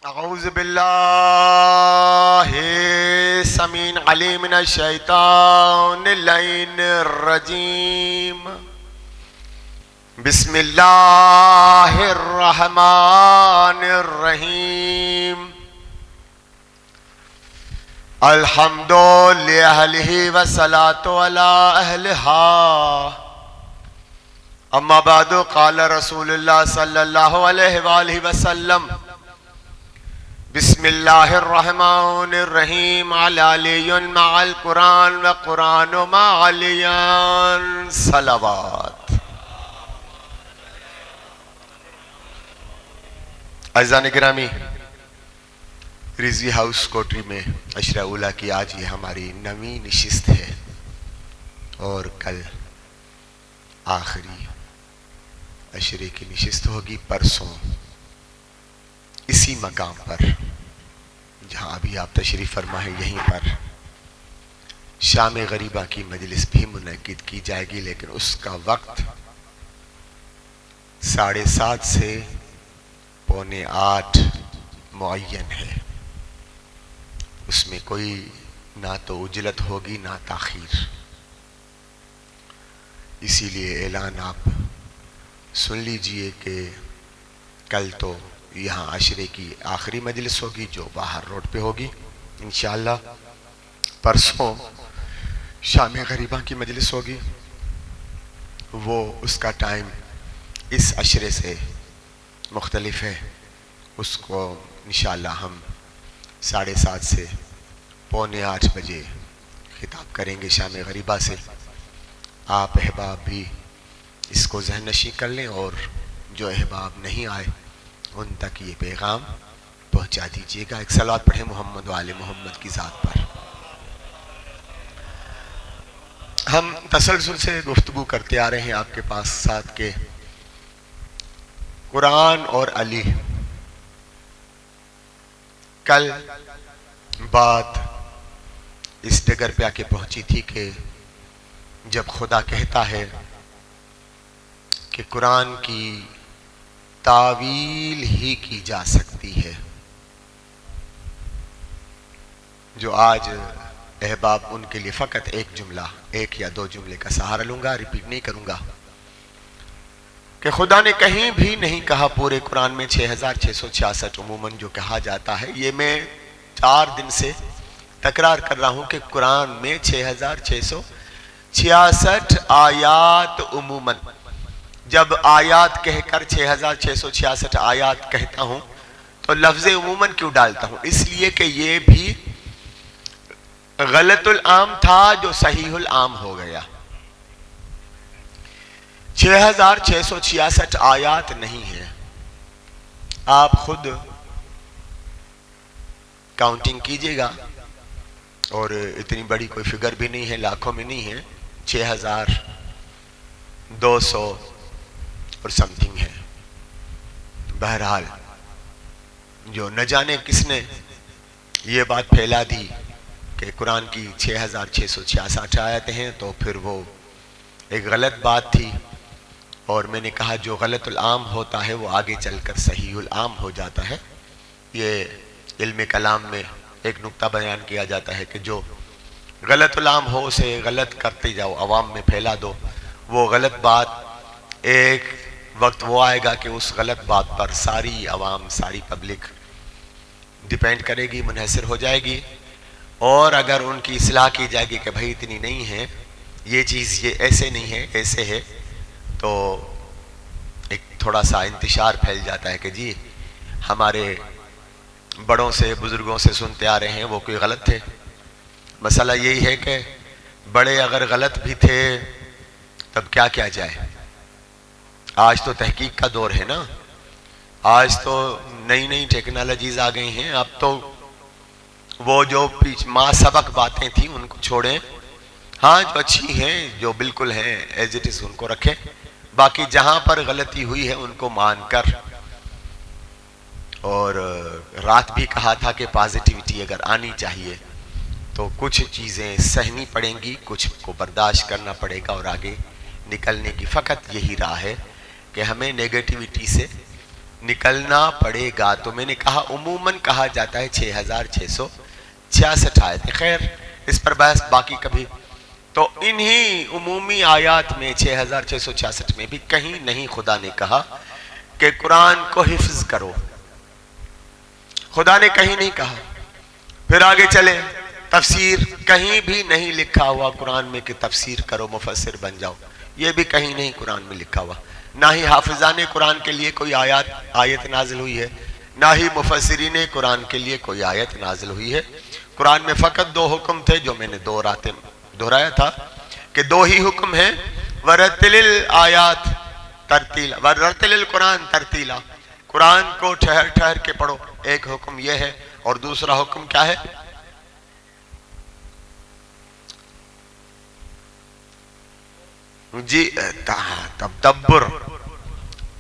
अऊज़ु बिल्लाहि समीन अलीम मिनश शैतानिर रजीम। बिस्मिल्लाहिर रहमानिर रहीम। अल्हम्दुलिल्लाहि वस्सलातु अला अहलिहा। अम्मा बादु क़ाल रसूलुल्लाह सल्लल्लाहु अलैहि वसल्लम बिस्मिल्लाहिर्रहमानिर्रहीम अलियुन मअल कुरान व कुरानु मअलियन सलावत। अज़ान गिरामी, रिजवी हाउस कोटरी में अशरा उला की आज ये हमारी 9वीं नशिस्त है और कल आखिरी अशरे की नशिस्त होगी परसों इसी मकाम पर जहाँ अभी आप तशरीफ़ फरमा है। यहीं पर शाम गरीबा की मजलिस भी मुनक्किद की जाएगी, लेकिन उसका वक्त 7:30 से 7:45 मुअय्यन है। उसमें कोई ना तो उजलत होगी ना ताखीर। इसीलिए ऐलान आप सुन लीजिए कि कल तो यहाँ अशरे की आखिरी मजलिस होगी जो बाहर रोड पे होगी इंशाअल्लाह। परसों शाम गरीबा की मजलिस होगी, वो उसका टाइम इस अशरे से मुख्तलिफ है। उसको इंशाअल्लाह हम 7:30 से 7:45 बजे खिताब करेंगे शाम गरीबा से। आप अहबाब भी इसको जहन नशी कर लें और जो अहबाब नहीं आए उन तक ये पैगाम पहुंचा दीजिएगा। एक सलावत पढ़े मोहम्मद वाले मोहम्मद की ज़ात पर। हम तसलसल से गुफ्तगू करते आ रहे हैं आपके पास साथ के कुरान और अली। कल बात इस डगर पे आके पहुंची थी कि जब खुदा कहता है कि कुरान की तावील ही की जा सकती है, जो आज अहबाब उनके लिए फ़कत एक जुमला, एक या दो जुमले का सहारा लूंगा, रिपीट नहीं करूंगा कि खुदा ने कहीं भी नहीं कहा पूरे कुरान में 6666 उमूमन जो कहा जाता है। ये मैं 4 दिन से तकरार कर रहा हूं कि कुरान में 6666 आयात उमूमन। जब आयात कहकर 6666 आयात कहता हूं तो लफ्ज़ उमूमन क्यों डालता हूं? इसलिए कि ये भी गलतुल आम था जो सहीहुल आम हो गया। 6666 आयात नहीं है। आप खुद काउंटिंग कीजिएगा, और इतनी बड़ी कोई फिगर भी नहीं है, लाखों में नहीं है, 6200 और समथिंग है। बहरहाल जो न जाने किसने ये बात फैला दी कि कुरान की 6666 आयतें हैं, तो फिर वो एक गलत बात थी। और मैंने कहा जो गलतुल आम होता है वो आगे चलकर सहीहुल आम हो जाता है। ये इल्म कलाम में एक नुक्ता बयान किया जाता है कि जो गलतुल आम हो उसे गलत करते जाओ, अवाम में फैला दो। वो गलत बात एक वक्त वो आएगा कि उस गलत बात पर सारी अवाम, सारी पब्लिक डिपेंड करेगी, मुनहसर हो जाएगी। और अगर उनकी इस्लाह की जाएगी कि भाई इतनी नहीं है, ये चीज़ ये ऐसे नहीं है, ऐसे है, तो एक थोड़ा सा इंतशार फैल जाता है कि जी हमारे बड़ों से, बुज़ुर्गों से सुनते आ रहे हैं वो कोई गलत थे। मसला यही है कि बड़े अगर गलत भी थे तब क्या किया जाए। आज तो तहकीक का दौर है ना, आज तो नई नई टेक्नोलॉजीज आ गई हैं। अब तो वो जो माँ सबक बातें थी उनको छोड़ें, हाँ जो अच्छी हैं, जो बिल्कुल हैं एज इट इज़ उनको रखें। बाकी जहाँ पर गलती हुई है उनको मानकर, और रात भी कहा था कि पॉजिटिविटी अगर आनी चाहिए तो कुछ चीज़ें सहनी पड़ेंगी, कुछ को बर्दाश्त करना पड़ेगा और आगे निकलने की फ़कत यही राह है कि हमें नेगेटिविटी से निकलना पड़ेगा। तो मैंने कहा उमूमन कहा जाता है 6666 आयतें। खैर इस पर बहस बाकी कभी। तो इन्हीं उमूमी आयात में 6666 में भी कहीं नहीं खुदा ने कहा कि कुरान को हिफ्ज करो, खुदा ने कहीं नहीं कहा। फिर आगे चले, तफसीर कहीं भी नहीं लिखा हुआ कुरान में कि तफसीर करो, मुफस्सिर बन जाओ, ये भी कहीं नहीं कुरान में लिखा हुआ। ना ही हाफिजाने कुरान के लिए कोई आयत नाजिल हुई है, ना ही मुफस्सिरीने कुरान के लिए कोई आयत नाजिल हुई है। कुरान में फ़कत 2 हुक्म थे जो मैंने दोहराया था कि 2 ही हुक्म हैं, वरतिलिल आयात तरतीला, वरतिलिल कुरान तरतीला, कुरान को ठहर ठहर के पढ़ो, एक हुक्म यह है। और दूसरा हुक्म क्या है? जी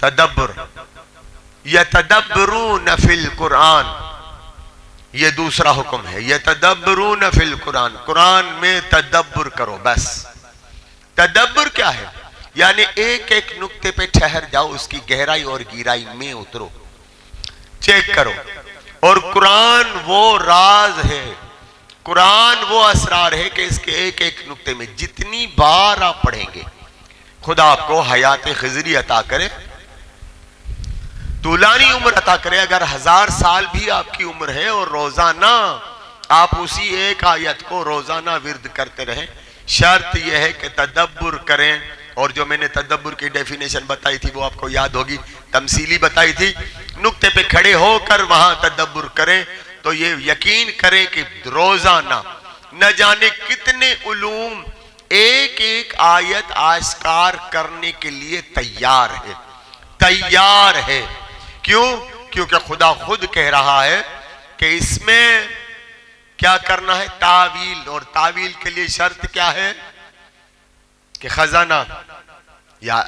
तदब्बर यतदब्बरून फिल कुरान, ये दूसरा हुक्म है, यतदब्बरून फिल कुरान, कुरान में तदब्बर करो। बस तदब्बर क्या है? यानी एक एक नुक्ते पे ठहर जाओ, उसकी गहराई और गहराई में उतरो, चेक करो। और कुरान वो राज है, कुरान वो असरार है कि इसके एक एक नुक्ते में जितनी बार आप पढ़ेंगे, खुदा आपको हयात खिजरी अता करे, तूलानी उम्र अता करे। अगर 1000 साल भी आपकी उम्र है और रोजाना आप उसी एक आयत को रोजाना विर्द करते रहें, शर्त यह है कि तदब्बर करें। और जो मैंने तदब्बर की डेफिनेशन बताई थी वो आपको याद होगी, तमसीली बताई थी, नुक्ते पे खड़े होकर वहां तदब्बर करें। तो ये यकीन करें कि रोजाना न जाने कितने उलूम एक एक आयत आश्कार करने के लिए तैयार है, तैयार है। क्यों? क्योंकि खुदा खुद कह रहा है कि इसमें क्या करना है? तावील। और तावील के लिए शर्त क्या है? कि खजाना, या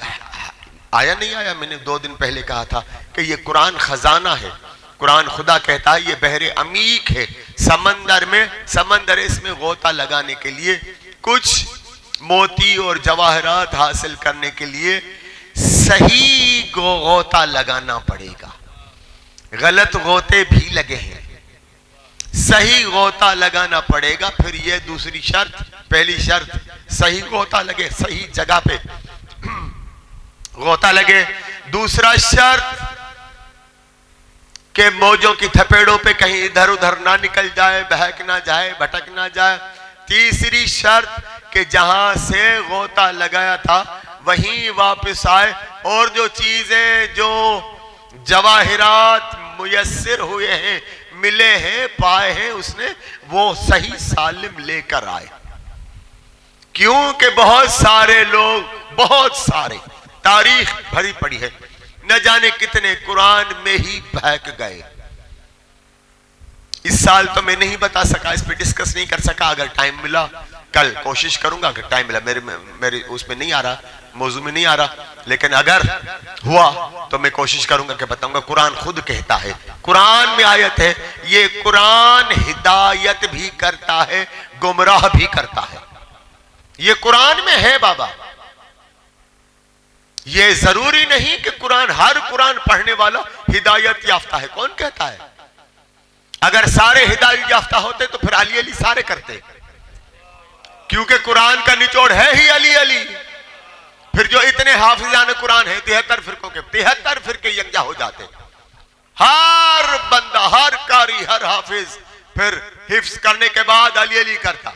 आया नहीं आया, मैंने 2 दिन पहले कहा था कि ये कुरान खजाना है। कुरान खुदा कहता है ये बहरे अमीक है, समंदर में, समंदर इसमें गोता लगाने के लिए, कुछ मोती और जवाहरात हासिल करने के लिए सही गोता लगाना पड़ेगा। गलत गोते भी लगे हैं, सही गोता लगाना पड़ेगा। फिर ये दूसरी शर्त, पहली शर्त सही गोता लगे, सही जगह पे गोता लगे। दूसरा शर्त के मौजों की थपेड़ों पे कहीं इधर उधर ना निकल जाए, बहक ना जाए, भटक ना जाए। तीसरी शर्त कि जहां से गोता लगाया था वहीं वापस आए, और जो चीजें, जो जवाहिरात मुयस्सर हुए हैं, मिले हैं, पाए हैं, उसने वो सही सालिम लेकर आए। क्योंकि बहुत सारे लोग, बहुत सारे, तारीख भरी पड़ी है, न जाने कितने कुरान में ही बहक गए। इस साल तो मैं नहीं बता सका, इस पे डिस्कस नहीं कर सका। अगर टाइम मिला कल कोशिश करूंगा, अगर टाइम मिला, मेरे उसमें नहीं आ रहा, मौजू में नहीं आ रहा, लेकिन अगर हुआ तो मैं कोशिश करूंगा कि बताऊंगा। कुरान खुद कहता है, कुरान में आयत है, ये कुरान हिदायत भी करता है, गुमराह भी करता है। ये कुरान में है बाबा। ये जरूरी नहीं कि कुरान, हर कुरान पढ़ने वाला हिदायत याफ्ता है। कौन कहता है? अगर सारे हिदायत याफ्ता होते तो फिर अली अली सारे करते, क्योंकि कुरान का निचोड़ है ही अली अली। फिर जो इतने हाफिजान कुरान है, 73 फिरकों के 73 फिरके यकजा हो जाते। हर बंदा, हर कारी, हर हाफिज फिर हिफ्ज करने के बाद अली अली करता,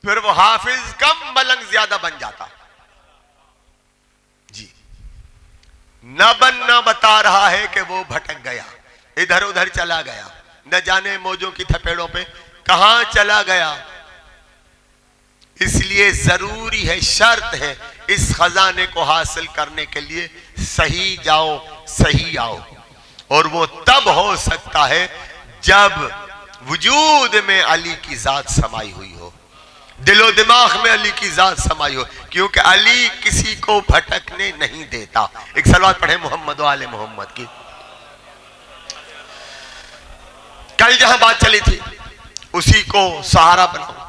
फिर वो हाफिज कम मलंग ज्यादा बन जाता। जी, न बनना बता रहा है कि वो भटक गया, इधर उधर चला गया, न जाने मौजों की थपेड़ों पे कहां चला गया। इसलिए जरूरी है, शर्त है, इस खजाने को हासिल करने के लिए सही जाओ, सही आओ। और वो तब हो सकता है जब वजूद में अली की जात समाई हुई हो, दिलो दिमाग में अली की जात समाई हो, क्योंकि अली किसी को भटकने नहीं देता। एक सलवात पढ़े मोहम्मद वाले मोहम्मद की। कल जहां बात चली थी उसी को सहारा बनाओ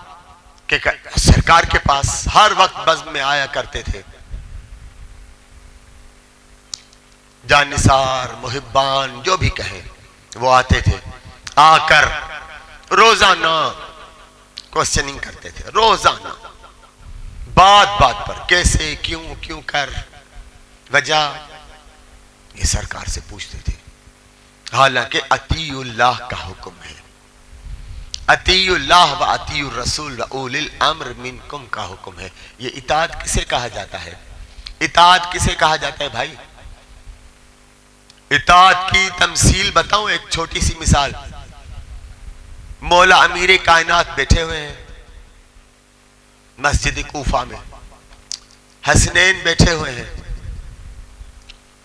कि सरकार के पास हर वक्त बज़्म में आया करते थे जानिसार, मुहिब्बान, जो भी कहें, वो आते थे, आकर रोजाना क्वेश्चनिंग करते थे, रोजाना बात बात पर, कैसे, क्यों, क्यों कर, वजह, ये सरकार से पूछते थे। हालांकि अतीउल्लाह का हुक्म है, अतीउल्लाह व अतीउर रसूल व उलिल अम्र मिनकुम का हुक्म है। ये इताअत किसे कहा जाता है? इताअत किसे कहा जाता है भाई? इताअत की तमसील बताऊं, एक छोटी सी मिसाल। मौला अमीर कायनात बैठे हुए हैं मस्जिद कूफा में, हसनैन बैठे हुए हैं,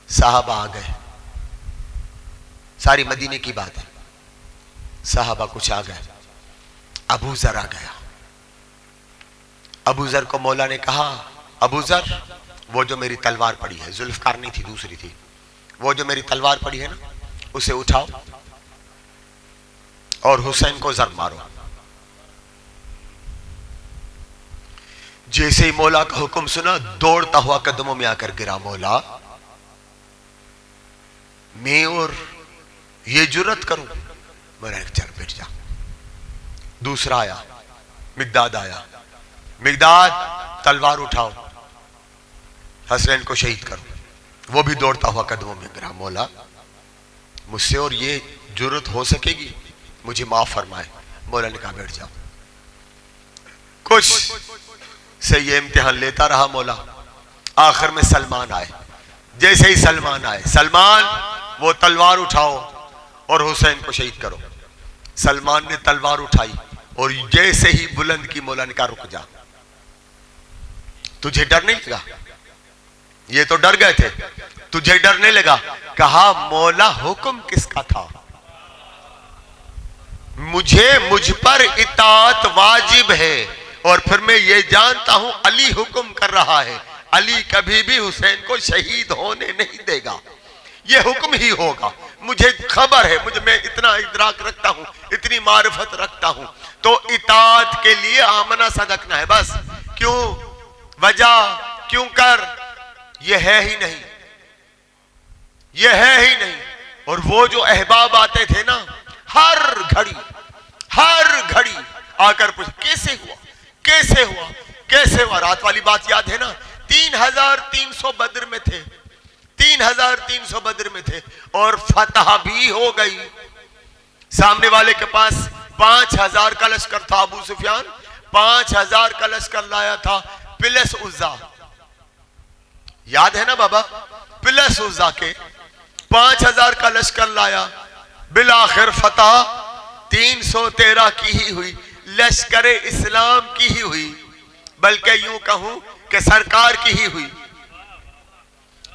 साहबा आ गए, सारी मदीने की बात है, साहबा कुछ आ गए, अबू जर आ गया। अबू जर को मौला ने कहा, अबू जर, वो जो मेरी तलवार पड़ी है, जुल्फकार नहीं थी, दूसरी थी, वो जो मेरी तलवार पड़ी है ना, उसे उठाओ और हुसैन को जर मारो। जैसे ही मौला का हुक्म सुना, दौड़ता हुआ कदमों में आकर गिरा, मौला मैं और ये जुर्रत करूं? मेरा एक चर बैठ जा। दूसरा आया, मिकदाद आया, मिकदाद तलवार उठाओ, हसनैन को शहीद करो। वो भी दौड़ता हुआ कदमों में गिरा, मौला मुझसे और ये जुर्रत हो सकेगी? मुझे माफ फरमाए। मौला ने कहा बैठ जाओ। कुछ से ये इम्तिहान लेता रहा मौला। आखिर में सलमान आए। जैसे ही सलमान आए, सलमान वो तलवार उठाओ और हुसैन को शहीद करो। सलमान ने तलवार उठाई और जैसे ही बुलंद की, मौला ने कहा रुक जा, तुझे डर नहीं लगा? ये तो डर गए थे, तुझे डर नहीं लगा? कहा मौला हुक्म किसका था? मुझ पर इताअत वाजिब है और फिर मैं ये जानता हूं अली हुक्म कर रहा है, अली कभी भी हुसैन को शहीद होने नहीं देगा, ये हुक्म ही होगा। मुझे खबर है, मैं इतना इदराक रखता हूं, इतनी मारिफत रखता हूं, तो इताअत के लिए आमना सदकना है बस। क्यों, वजह, क्यों कर, ये है ही नहीं, ये है ही नहीं। और वो जो अहबाब आते थे ना, हर घड़ी आकर पूछ कैसे हुआ, कैसे हुआ, कैसे हुआ। रात वाली बात याद है ना, 3300 बद्र में थे, 3300 बद्र में थे और फतह भी हो गई। सामने वाले के पास 5000 का लश्कर था, अबू सुफियान 5000 का लश्कर लाया था, प्लस उज्जा, याद है ना बाबा, प्लस उज्जा के 5000 का लश्कर लाया। बिलाखिर फतह 313 की ही हुई, लश्कर इस्लाम की ही हुई, बल्कि यूं कहूं कि सरकार की ही हुई।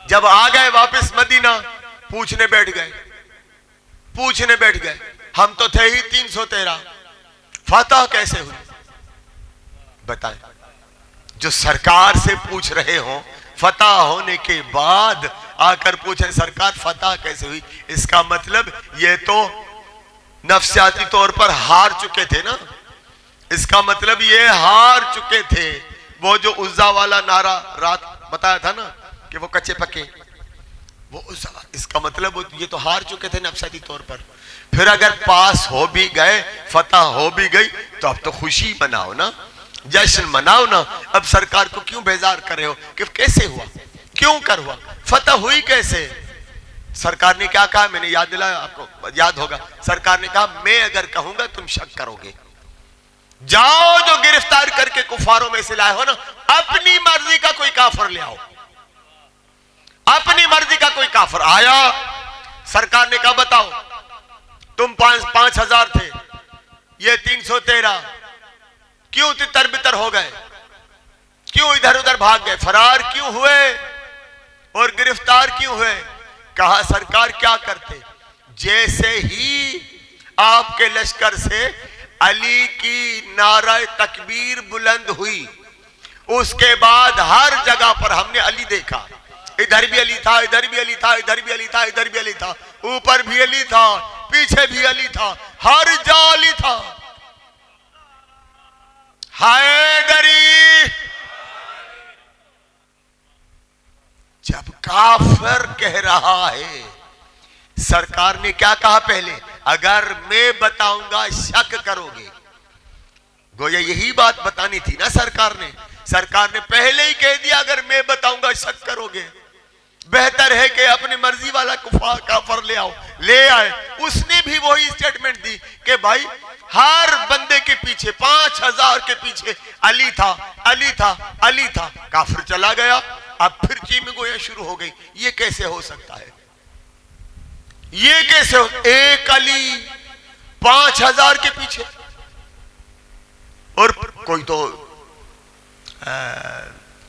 जब आ गए वापस मदीना, पूछने बैठ गए, हम तो थे ही 313, फतह कैसे हुई? बताएं। जो सरकार से पूछ रहे हो, फतह होने के बाद आकर पूछे सरकार फतह कैसे हुई, इसका मतलब ये तो नफ्सियाती तौर पर हार चुके थे ना, इसका मतलब ये हार चुके थे। वो जो उज्जा वाला नारा रात बताया था ना कि वो कच्चे पक्के, वो उज्जा, इसका मतलब ये तो हार चुके थे नफ्सियाती तौर पर। फिर अगर पास हो भी गए, फतह हो भी गई, तो अब तो खुशी मनाओ ना, जश्न मनाओ ना। अब सरकार को क्यों बेजार कर रहे हो कि कैसे हुआ, क्यों कर हुआ, फतह हुई कैसे? सरकार ने क्या कहा, मैंने याद दिलाया, आपको याद होगा। सरकार ने कहा मैं अगर कहूंगा तुम शक करोगे, जाओ जो गिरफ्तार करके कुफारों में से लाए हो ना, अपनी मर्जी का कोई काफिर ले आओ। अपनी मर्जी का कोई काफिर आया, सरकार ने कहा बताओ तुम 5000 थे, ये 313, क्यों तितर बितर हो गए, क्यों इधर उधर भाग गए, फरार क्यों हुए और गिरफ्तार क्यों हुए? कहा सरकार क्या करते, जैसे ही आपके लश्कर से अली की नारा तकबीर बुलंद हुई, उसके बाद हर जगह पर हमने अली देखा। इधर भी अली था, इधर भी अली था, इधर भी अली था, इधर भी अली था, ऊपर भी अली था, पीछे भी अली था, हर जगह अली था। हैदरी जब काफिर कह रहा है, सरकार ने क्या कहा पहले, अगर मैं बताऊंगा शक करोगे। गोया यही बात बतानी थी ना सरकार ने पहले ही कह दिया अगर मैं बताऊंगा शक करोगे। बेहतर है कि अपनी मर्जी वाला काफर ले आओ, ले आए। उसने भी वही स्टेटमेंट दी कि भाई हर बंदे के पीछे 5000 के पीछे अली था, अली था, अली था। काफिर चला गया। अब फिर चीम गोया शुरू हो गई। ये कैसे हो सकता है? ये कैसे हो? एक अली 5000 के पीछे। और कोई तो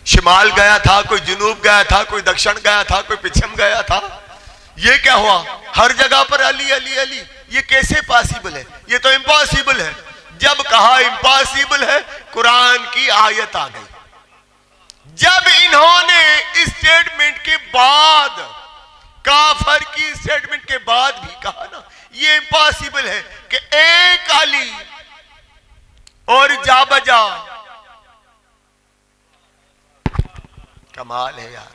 शिमाल गया था, कोई जुनूब गया था, कोई दक्षिण गया था, कोई पश्चिम गया था। ये क्या हुआ? हर जगह पर अली अली अली। ये कैसे पॉसिबल है? ये तो इम्पॉसिबल है। जब कहा इम्पॉसिबल है, कुरान की आयत आ गई। जब इन्होंने स्टेटमेंट के बाद, काफर की स्टेटमेंट के बाद भी कहा ना ये इम्पॉसिबल है कि एक अली और जा बजा। कमाल है यार,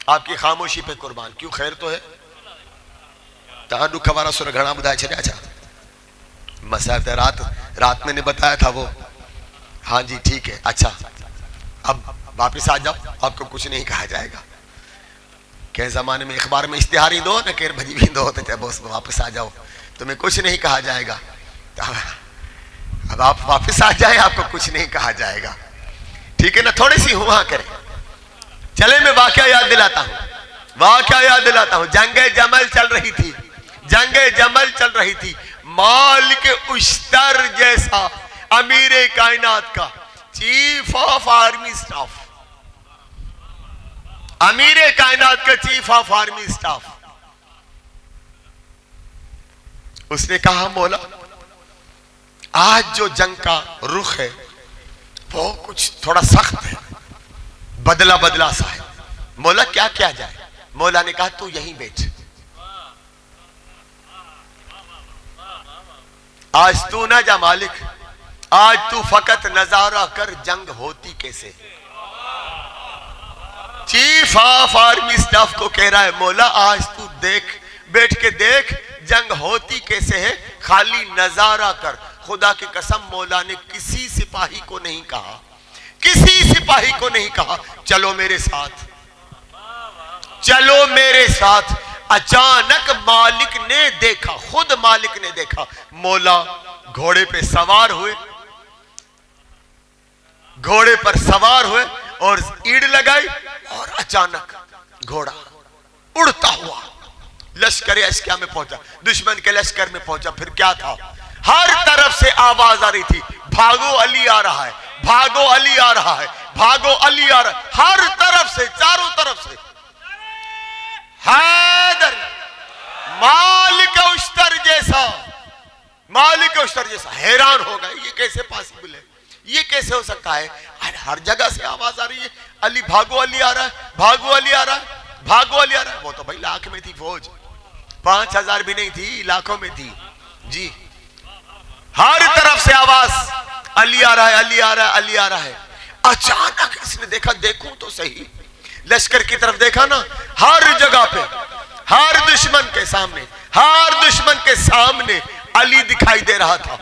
आपकी खामोशी पे कुर्बान। क्यों? खैर तो है। दुख हमारा सुर घना बुधाए छे। अच्छा मसाहब रात मैंने बताया था वो। हाँ जी ठीक है। अच्छा अब वापस आ जाओ, आपको कुछ नहीं कहा जाएगा। के जमाने में अखबार में इश्तिहार ही दो ना, केर भजी भी दो, तो बस वापस आ जाओ, तुम्हें कुछ नहीं कहा जाएगा। अब आप वापस आ जाए, आपको कुछ नहीं कहा जाएगा। ठीक है ना? थोड़ी सी हुआ करें। चले मैं वाकया याद दिलाता हूं, वाकया याद दिलाता हूं। जंगे जमल चल रही थी, जंगे जमल चल रही थी। मालिक उश्तर जैसा अमीर कायनात का चीफ ऑफ आर्मी स्टाफ, अमीर कायनात का चीफ ऑफ आर्मी स्टाफ, उसने कहा मौला आज जो जंग का रुख है वो कुछ थोड़ा सख्त है, बदला बदला सा है। मौला क्या किया जाए? मौला ने कहा तू यहीं बैठ, आज तू ना जा मालिक, आज तू फकत नजारा कर जंग होती कैसे। चीफ ऑफ आर्मी स्टाफ को कह रहा है मौला आज तू देख, बैठ के देख जंग होती कैसे है, खाली नजारा कर। खुदा की कसम मौला ने किसी सिपाही को नहीं कहा, किसी सिपाही को नहीं कहा चलो मेरे साथ, चलो मेरे साथ। अचानक मालिक ने देखा, खुद मालिक ने देखा, मौला घोड़े पे सवार हुए, घोड़े पर सवार हुए और ईड़ लगाई और अचानक घोड़ा उड़ता हुआ लश्कर अस्किया में पहुंचा, दुश्मन के लश्कर में पहुंचा। फिर क्या था? हर तरफ से आवाज आ रही थी, भागो अली आ रहा है, भागो अली आ रहा है, भागो अली आ रहा है। हर तरफ से, चारों तरफ से हैदर, मालिक उश्तर जैसा, मालिक उश्तर जैसा हैरान हो गए ये कैसे पॉसिबल है, ये कैसे हो सकता है? हर जगह से आवाज आ रही है अली, भागो अली आ रहा है, भागो अली आ रहा है, भागो अली आ रहा है। वो तो भाई लाख में थी फौज, 5000 भी नहीं थी, लाखों में थी जी। हर तरफ से आवाज अली आ रहा है, अली आ रहा है, अली आ रहा है। अचानक इसने देखा, देखूं तो सही, लश्कर की तरफ देखा ना, हर जगह पे, हर दुश्मन के सामने, हर दुश्मन के सामने अली दिखाई दे रहा था,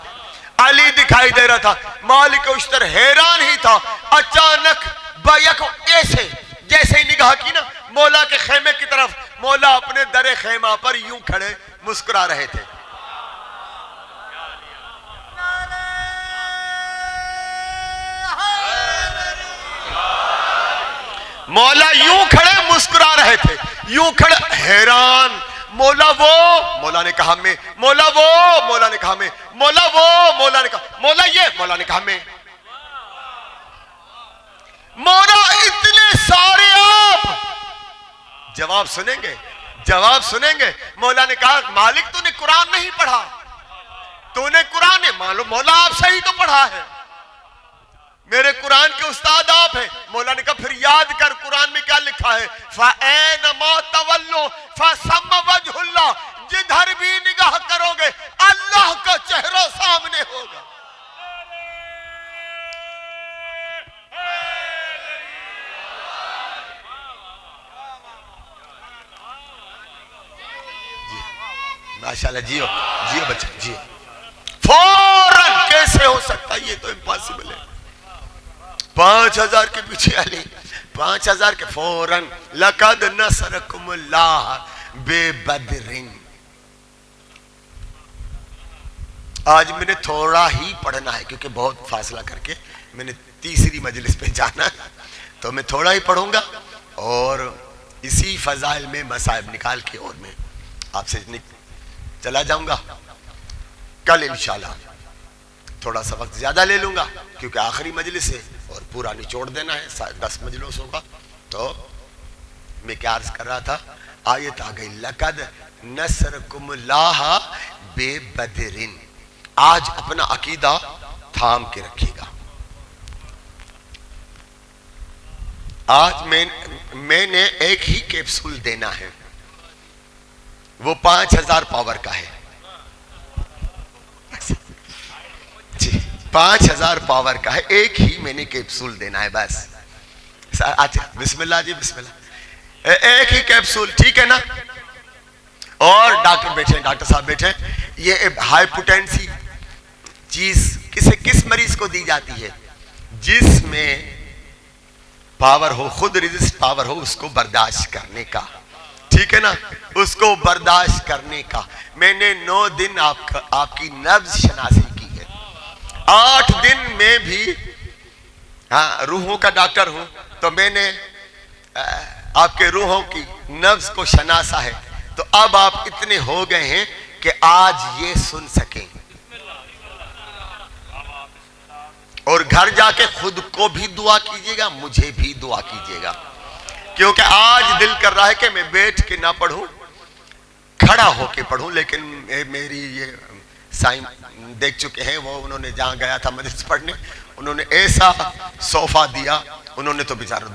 अली दिखाई दे रहा था। मालिक उश्तर हैरान ही था। अचानक बैक ऐसे जैसे ही निगाह की ना मौला के खेमे की तरफ, मौला अपने दरे खेमा पर यूं खड़े मुस्कुरा रहे थे। मौला यूं खड़े मुस्कुरा रहे थे, यूं खड़े हैरान। मौला वो, मौला ने कहा मैं, मौला वो, मौला ने कहा मैं, मौला वो, मौला ने कहा मौला ये, मौला ने कहा मैं। मौला इतने सारे आप जवाब सुनेंगे, जवाब सुनेंगे। मौला ने कहा मालिक तूने कुरान नहीं पढ़ा, तूने कुरान है, मालूम मौला आप सही तो पढ़ा है, मेरे कुरान के उस्ताद आप हैं। मौला ने कहा फिर याद कर कुरान में क्या लिखा है, फ़अैनमा तवल्लो फ़सम्मा वजहुल्लाह, जिधर भी निगाह करोगे अल्लाह का चेहरा सामने होगा। माशाल्लाह, जियो जियो बच्चा जियो। फौरन कैसे हो सकता है, ये तो इम्पॉसिबल है। 5000 के पीछे अली, 5000 के फौरन लक़द नसरकुमुल्लाह बेबदरिन। आज मैंने थोड़ा ही पढ़ना है क्योंकि बहुत फासला करके मैंने तीसरी मजलिस पे जाना है, तो मैं थोड़ा ही पढ़ूंगा और इसी फजाइल में मसाइब निकाल के और मैं आपसे चला जाऊंगा। कल इंशाल्लाह थोड़ा सा वक्त ज्यादा ले लूंगा क्योंकि आखिरी मजलिस है और पूरा निचोड़ देना है 10 मजलिसों का। तो मैं क्या अर्ज कर रहा था, आयत आ गई लक़द नसरकुमुल्लाह बेबदरिन। आज अपना अकीदा थाम के रखिएगा। आज मैंने एक ही कैप्सूल देना है, वो 5000 पावर का है जी, 5000 पावर का है। एक ही मैंने कैप्सूल देना है बस। अच्छा बिस्मिल्लाह जी बिस्मिल्लाह, एक ही कैप्सूल, ठीक है ना। और डॉक्टर बैठे, डॉक्टर साहब बैठे। ये हाइपोटेंसी चीज किस मरीज को दी जाती है, जिसमें पावर हो, खुद रेजिस्ट पावर हो उसको बर्दाश्त करने का, ठीक है ना, उसको बर्दाश्त करने का। मैंने 9 दिन आपकी नब्ज शनासी की है। 8 दिन में भी, हाँ रूहों का डॉक्टर हूं, तो मैंने आपके रूहों की नब्ज को शनासा है। तो अब आप इतने हो गए हैं कि आज ये सुन सकें और घर जाके खुद को भी दुआ कीजिएगा, मुझे भी दुआ कीजिएगा, क्योंकि आज दिल कर रहा है कि मैं बैठ के ना पढ़ूं, खड़ा होके पढ़ूं। लेकिन मेरी ये साईं देख चुके हैं, वो उन्होंने जहां गया था मदरसा पढ़ने, उन्होंने ऐसा सोफा दिया। उन्होंने तो बेचारे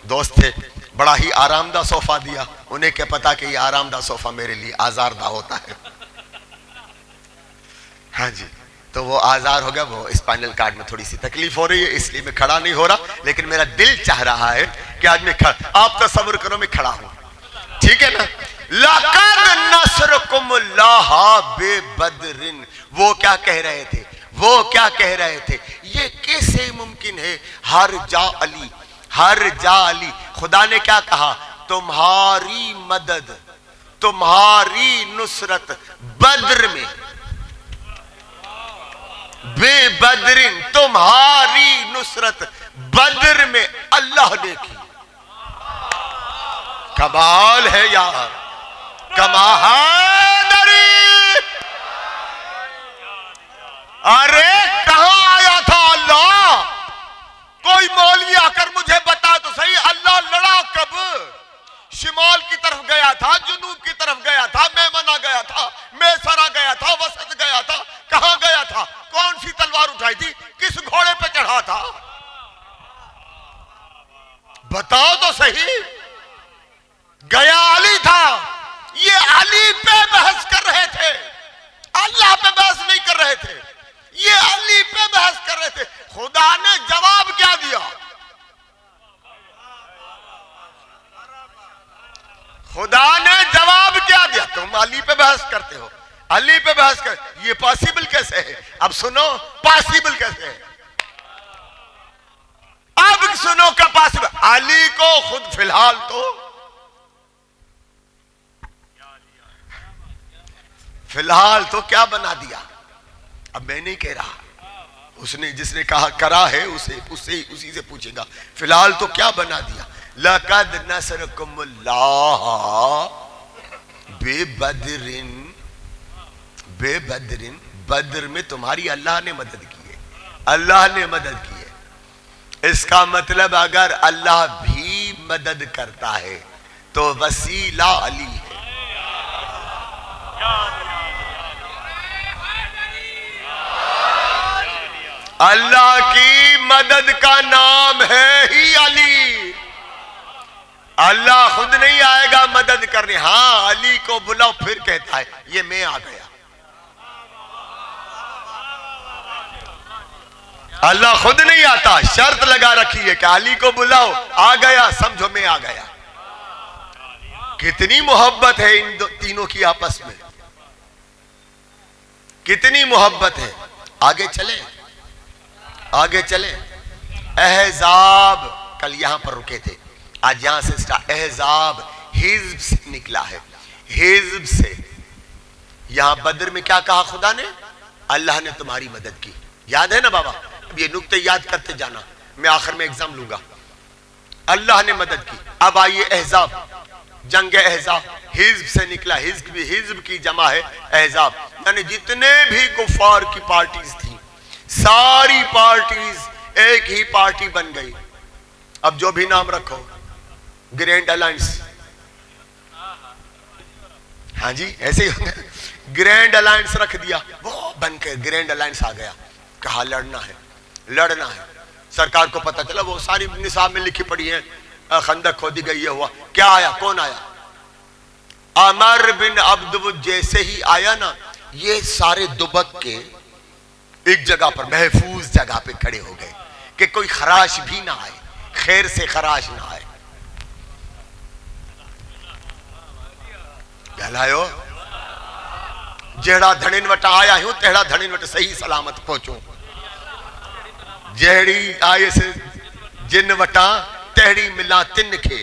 दोस्त थे, बड़ा ही आरामदा सोफा दिया। उन्हें क्या पता कि ये आरामदा सोफा मेरे लिए आजारदा होता है। हाँ जी, तो वो आजार हो गया, वो स्पाइनल कार्ड में थोड़ी सी तकलीफ हो रही है, इसलिए मैं खड़ा नहीं हो रहा। लेकिन मेरा दिल चाह रहा है कि आज मैं खड़ा, आप तसव्वुर करो मैं खड़ा हूं, ठीक है ना। लक़द नसरकुमुल्लाह बेबदरिन। वो क्या कह रहे थे, वो क्या कह रहे थे, ये कैसे मुमकिन है। हर जा अली, खुदा ने क्या कहा, तुम्हारी मदद, तुम्हारी नुसरत बद्र में, बेबदरिन, तुम्हारी नुसरत बद्र में अल्लाह ने की। कमाल है यार, कमाहादरी। अरे कहां आया था अल्लाह? कोई मौलवी आकर मुझे बता तो सही, अल्लाह लड़ा कब? शिमाल की तरफ गया था, जुनूब की तरफ गया था, मैमना गया था, मैसरा गया था, वसत गया था, कहां गया था? कौन सी तलवार उठाई थी? किस घोड़े पे चढ़ा था? बताओ तो सही। गया अली था। ये अली पे बहस कर रहे थे, अल्लाह पे बहस नहीं कर रहे थे, ये अली पे बहस कर रहे थे। खुदा ने जवाब क्या दिया? खुदा ने जवाब क्या दिया? तुम अली पे बहस करते हो, अली पे बहस कर, ये पॉसिबल कैसे है? अब सुनो पॉसिबल कैसे है, अब सुनो क्या पॉसिबल। अली को खुद फिलहाल तो क्या बना दिया। अब मैं नहीं कह रहा, उसने जिसने कहा करा है उसी से पूछेगा। फिलहाल तो क्या बना दिया? लक़द नसरकुमुल्लाह बेबदरिन, बेबदरिन, बद्र में तुम्हारी अल्लाह ने मदद की है, अल्लाह ने मदद की है। इसका मतलब अगर अल्लाह भी मदद करता है तो वसीला अली है। अल्लाह की मदद का नाम है ही अली। अल्लाह खुद नहीं आएगा मदद करने, हाँ अली को बुलाओ, फिर कहता है ये मैं आ गया। अल्लाह खुद नहीं आता, शर्त लगा रखी है कि अली को बुलाओ, आ गया, समझो मैं आ गया। कितनी मोहब्बत है इन तीनों की आपस में। कितनी मोहब्बत है। आगे चले, आगे चले। अहजाब, कल यहां पर रुके थे, आज यहां से स्टार्ट। अहजाब हिज्ब से निकला है, हिज्ब से। यहां बद्र में क्या कहा खुदा ने? अल्लाह ने तुम्हारी मदद की। याद है ना बाबा? अब ये नुक्ते याद करते जाना, मैं आखिर में एग्जाम लूंगा। अल्लाह ने मदद की। अब आइए अहजाब, जंग अहजाब हिज्ब से निकला। हिज्ब की जमा है अहजाब, यानी जितने भी कुफार की पार्टीज थी, सारी पार्टीज एक ही पार्टी बन गई। अब जो भी नाम रखो, ग्रैंड अलायंस, हाँ जी ऐसे ही ग्रैंड अलायंस रख दिया, वो बन के ग्रैंड अलायंस आ गया। कहा लड़ना है, लड़ना है। सरकार को पता चला, वो सारी निसाब में लिखी पड़ी है, खंदक खोदी गई है। हुआ क्या? आया, कौन आया? अमर बिन अब्द जैसे ही आया ना, ये सारे दुबक के एक जगह पर, महफूज जगह पे खड़े हो गए कि कोई खराश भी ना आए, खैर से खराश ना आए। कहलायो जेड़ा धड़िन वटा आया हूं, तेड़ा धड़िन वट सही सलामत पहुंचो। जेड़ी आए से जिन वटा तेड़ी मिला तिन खे,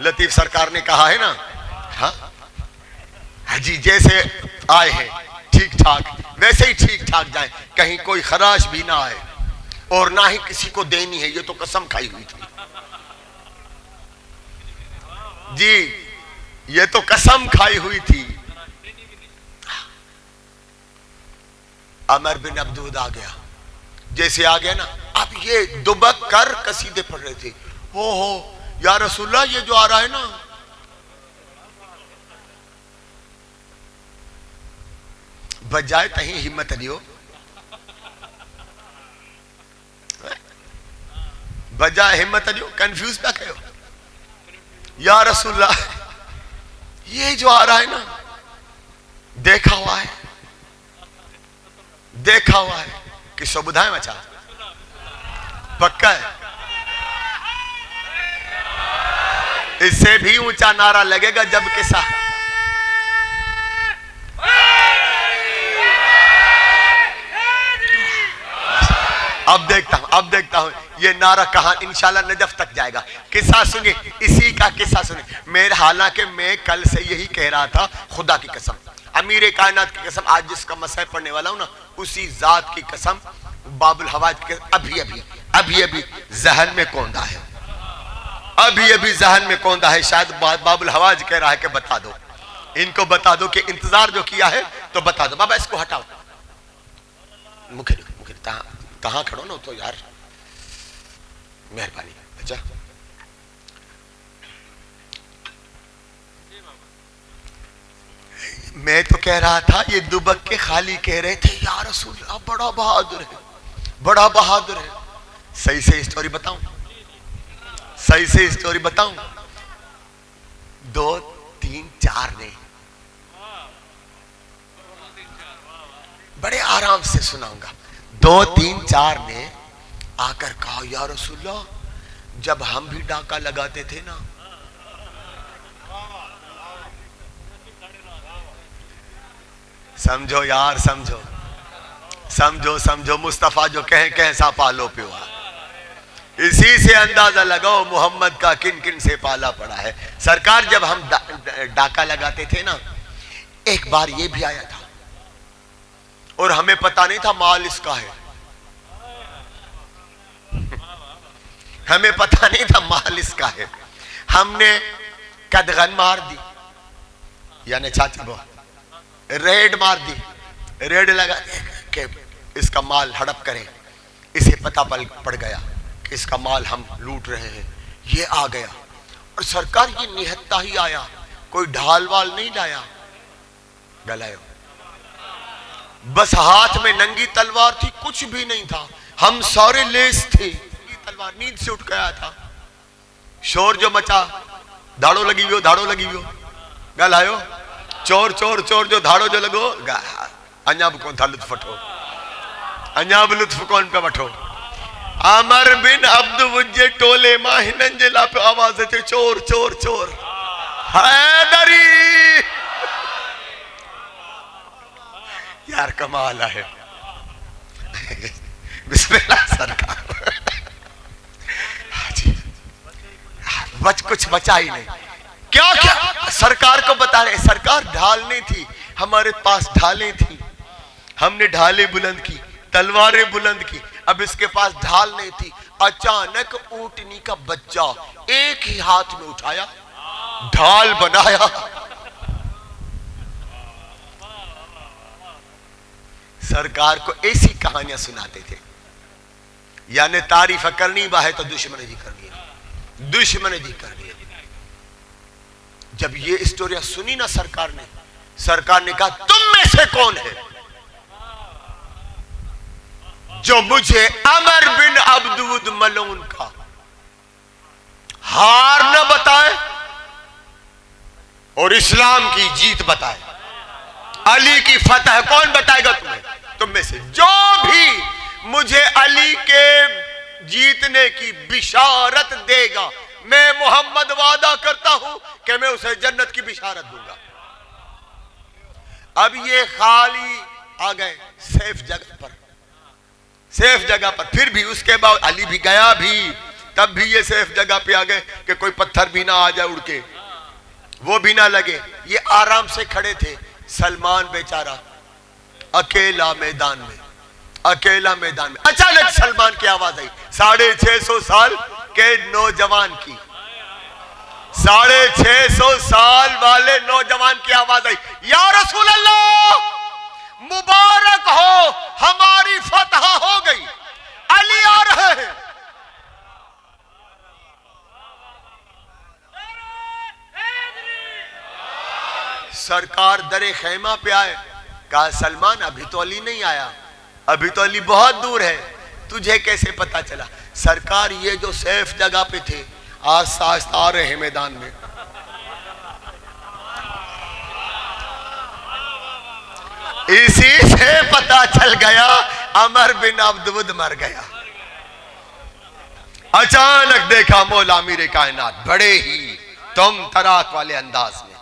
लतीफ सरकार ने कहा है ना। हाँ जी, जैसे आए हैं ठीक ठाक, वैसे ही ठीक ठाक जाए, कहीं कोई खराश भी ना आए, और ना ही किसी को देनी है। ये तो कसम खाई हुई थी जी, ये तो कसम खाई हुई थी। अमर बिन अब्दूद आ गया, जैसे आ गया ना, अब ये दुबक कर कसीदे पढ़ रहे थे। हो या रसूलल्लाह, ये जो आ रहा है ना, बजाय तही हिम्मत लियो, बजाय हिम्मत लियो, कंफ्यूज क्या कहो। या रसूलल्लाह, ये जो आ रहा है ना, देखा हुआ है, देखा हुआ है। किसको बुधाए मचा? पक्का है? इससे भी ऊंचा नारा लगेगा जब किसा। अब देखता हूं ये नारा कहां इंशाल्लाह नजफ तक जाएगा। किस्सा सुनिए, इसी का किस्सा सुनिए। मेरे हालांकि मैं कल से यही कह रहा था, खुदा की कसम, अमीर कायनात की कसम, आज जिसका मसह पढ़ने वाला हूं ना, उसी जात की कसम, बाबुल हवाज के अभी अभी जहन में कौंधा है, अभी जहन में कौंधा है। शायद बाबुल हवाज कह रहा है कि बता दो, इनको बता दो कि इंतजार जो किया है तो बता दो। बाबा इसको हटाओ, मुखे कहां खड़ो ना तो यार, मेहरबानी। अच्छा मैं तो कह रहा था, ये दुबक के खाली कह रहे थे या रसूल अल्लाह बड़ा बहादुर है, बड़ा बहादुर है। सही से स्टोरी बताऊं, सही से स्टोरी बताऊं। 2 3 4 ने बड़े आराम से सुनाऊंगा। 2 3 4 ने आकर कहा, या रसूलल्लाह, जब हम भी डाका लगाते थे ना, समझो यार, समझो मुस्तफा जो कहे सा पालो पिवा। इसी से अंदाजा लगाओ मोहम्मद का किन किन से पाला पड़ा है। सरकार जब हम डाका लगाते थे ना, एक बार ये भी आया था और हमें पता नहीं था माल इसका है, हमें पता नहीं था माल इसका है। हमने कदगन मार दी, यानी चाचा वो रेड मार दी, रेड लगा के इसका माल हड़प करें। इसे पता पड़ गया कि इसका माल हम लूट रहे हैं। ये आ गया और सरकार ये निहत्ता ही आया, कोई ढाल वाल नहीं लाया, गलायो बस हाथ में नंगी तलवार थी, कुछ भी नहीं था। हम सारे लेस थे, तलवार नींद से उठ गया था। शोर जो मचा, धाड़ो लगी हुई गलायो चोर चोर चोर जो धाड़ो जो लगो, अञा भी कौन था लुत्फ वठो, अञा भी लुत्फ कौन पे वठो। अमर बिन अब्द वजे टोले मां हिनन जे ला पे आवाज अचे, चोर चोर चोर हैदरी। यार कमाल है। बिस्मिल्लाह सरकार। कुछ बचा ही नहीं। क्या क्या सरकार को बता रहे, सरकार ढाल नहीं थी, हमारे पास ढालें थी, हमने ढालें बुलंद की, तलवारें बुलंद की। अब इसके पास ढाल नहीं थी, अचानक ऊंटनी का बच्चा एक ही हाथ में उठाया, ढाल बनाया। सरकार को ऐसी कहानियां सुनाते थे, यानी तारीफ करनी बाहे तो दुश्मन जी करनी है, दुश्मन जी करनी है। जब ये स्टोरिया सुनी ना सरकार ने कहा तुम में से कौन है जो मुझे अमर बिन अब्दूद मलून का हार न बताए और इस्लाम की जीत बताए। अली की फतह कौन बताएगा तुम्हें? तुम में से जो भी मुझे अली के जीतने की बिशारत देगा, मैं मोहम्मद वादा करता हूं कि मैं उसे जन्नत की बिशारत दूंगा। अब ये खाली आ गए सेफ जगह पर, फिर भी उसके बाद अली भी गया भी, तब भी ये सेफ जगह पे आ गए कि कोई पत्थर भी ना आ जाए उड़ के, वो भी ना लगे। ये आराम से खड़े थे। सलमान बेचारा अकेला मैदान में, अचानक सलमान की आवाज आई, 650 साल के नौजवान की, 650 साल वाले नौजवान की आवाज आई, या रसूल अल्लाह मुबारक हो, हमारी फतह हो गई, अली आ रहे हैं। सरकार दरे खैमा पे आए, कहा सलमान अभी तो अली नहीं आया, अभी तो अली बहुत दूर है, तुझे कैसे पता चला? सरकार ये जो सेफ जगह पे थे आस्ता आस्ता आ रहे हैं मैदान में। इसी से पता चल गया अमर बिन अब्दूद मर गया। अचानक देखा मौला अमीर कायनात बड़े ही तुम तराक वाले अंदाज में,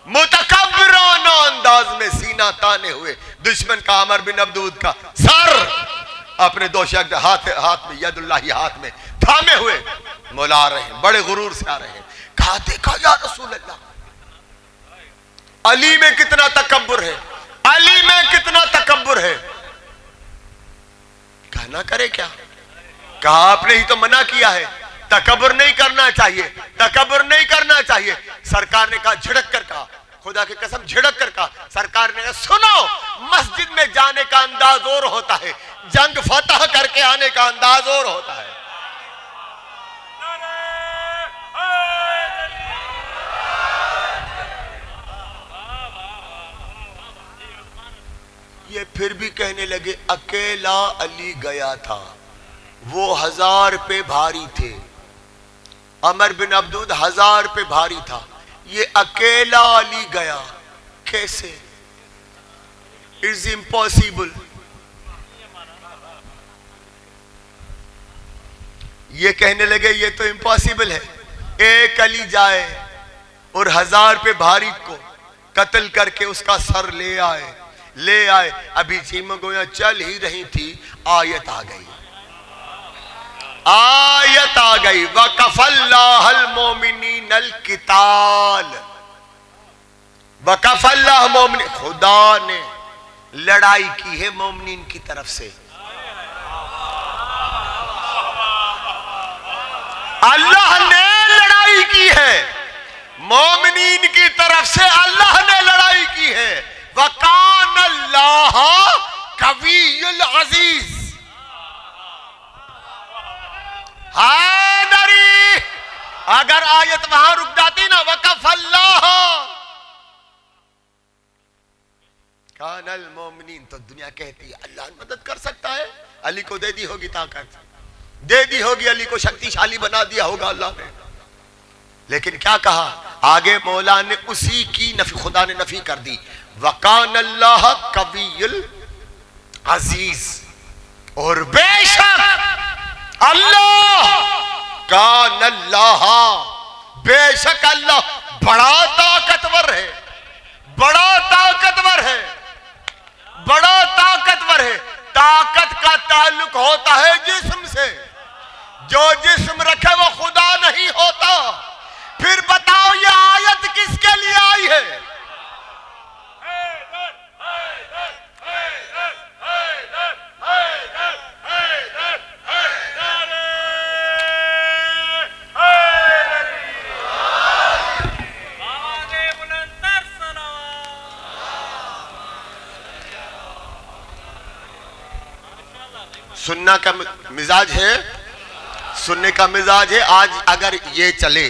मुतकब्बिराना अंदाज में सीना ताने हुए दुश्मन का, अमर बिन अब्दूद का सर अपने दो शख्स हाथ में यदुल्लाही हाथ में थामे हुए मौला आ रहे हैं, बड़े गुरूर से आ रहे हैं। कहा देखा या रसूल अल्लाह, अली में कितना तकब्बुर है, अली में कितना तकब्बुर है। कहा ना करे क्या? कहा आपने ही तो मना किया है, तकब्बुर नहीं करना चाहिए, तकब्बुर नहीं करना चाहिए। सरकार ने कहा, झिड़क कर कहा, खुदा की कसम झिड़क कर कहा। सरकार ने कहा सुनो, मस्जिद में जाने का अंदाज और होता है, जंग फतह करके आने का अंदाज और होता है। ये फिर भी कहने लगे अकेला अली गया था, वो 1000 पे भारी थे, अमर बिन अब्दूद 1000 पे भारी था, ये अकेला अली गया कैसे? It's impossible. ये कहने लगे ये तो इम्पॉसिबल है, एक अली जाए और 1000 पे भारी को कत्ल करके उसका सर ले आए। अभी चीम गोया चल ही रही थी, आयत आ गई, वकफल्लाहुल मोमिनीनल किताल, वकफल्लाह मोमिन, खुदा ने लड़ाई की है मोमिनीन की तरफ से। अल्लाह ने लड़ाई की है मोमिनीन की तरफ से, अल्लाह ने लड़ाई की है। वकान अल्लाह कवियुल अजीज। हैदरी, अगर आयत वहां रुक जाती ना, वकफ अल्लाह कानल मोमिनीन, तो दुनिया कहती है अल्लाह मदद कर सकता है, अली को दे दी होगी ताकत, दे दी होगी, अली को शक्तिशाली बना दिया होगा अल्लाह ने। लेकिन क्या कहा आगे? मौला ने उसी की नफी, खुदा ने नफी कर दी, वकान अल्लाह कवियुल अजीज, और बेशक अल्लाह कान अल्लाह, बेशक अल्लाह बड़ा ताकतवर है, बड़ा ताकतवर है, बड़ा ताकतवर है। ताकत का ताल्लुक होता है जिस्म से। जो जिस्म रखे वो खुदा नहीं होता। फिर बताओ ये आयत किसके लिए आई है? सुनना का मिजाज है, सुनने का मिजाज है। आज अगर ये चले,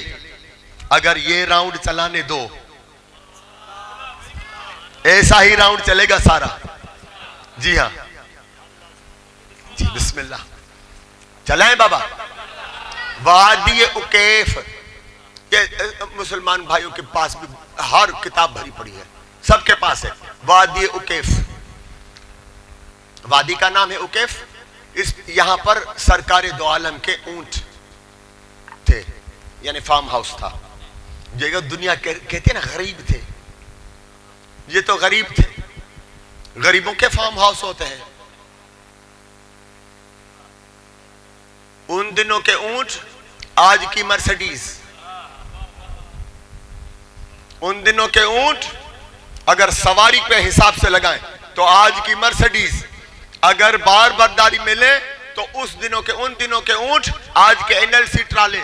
अगर ये राउंड चलाने दो, ऐसा ही राउंड चलेगा सारा। जी हाँ जी, बिस्मिल्लाह चलाएं बाबा। वादी उकैफ, ये मुसलमान भाइयों के पास भी हर किताब भरी पड़ी है, सबके पास है। वादी उकैफ, वादी का नाम है उकैफ। इस यहां पर सरकारे दो आलम के ऊंट थे, यानी फार्म हाउस था। जो दुनिया कहते हैं ना गरीब थे, ये तो गरीब थे। गरीबों के फार्म हाउस होते हैं। उन दिनों के ऊंट आज की मर्सिडीज। उन दिनों के ऊंट अगर सवारी के हिसाब से लगाएं तो आज की मर्सिडीज। अगर बार बर्दारी मिले तो उस दिनों के, उन दिनों के ऊंट आज के एनएलसी ट्राले।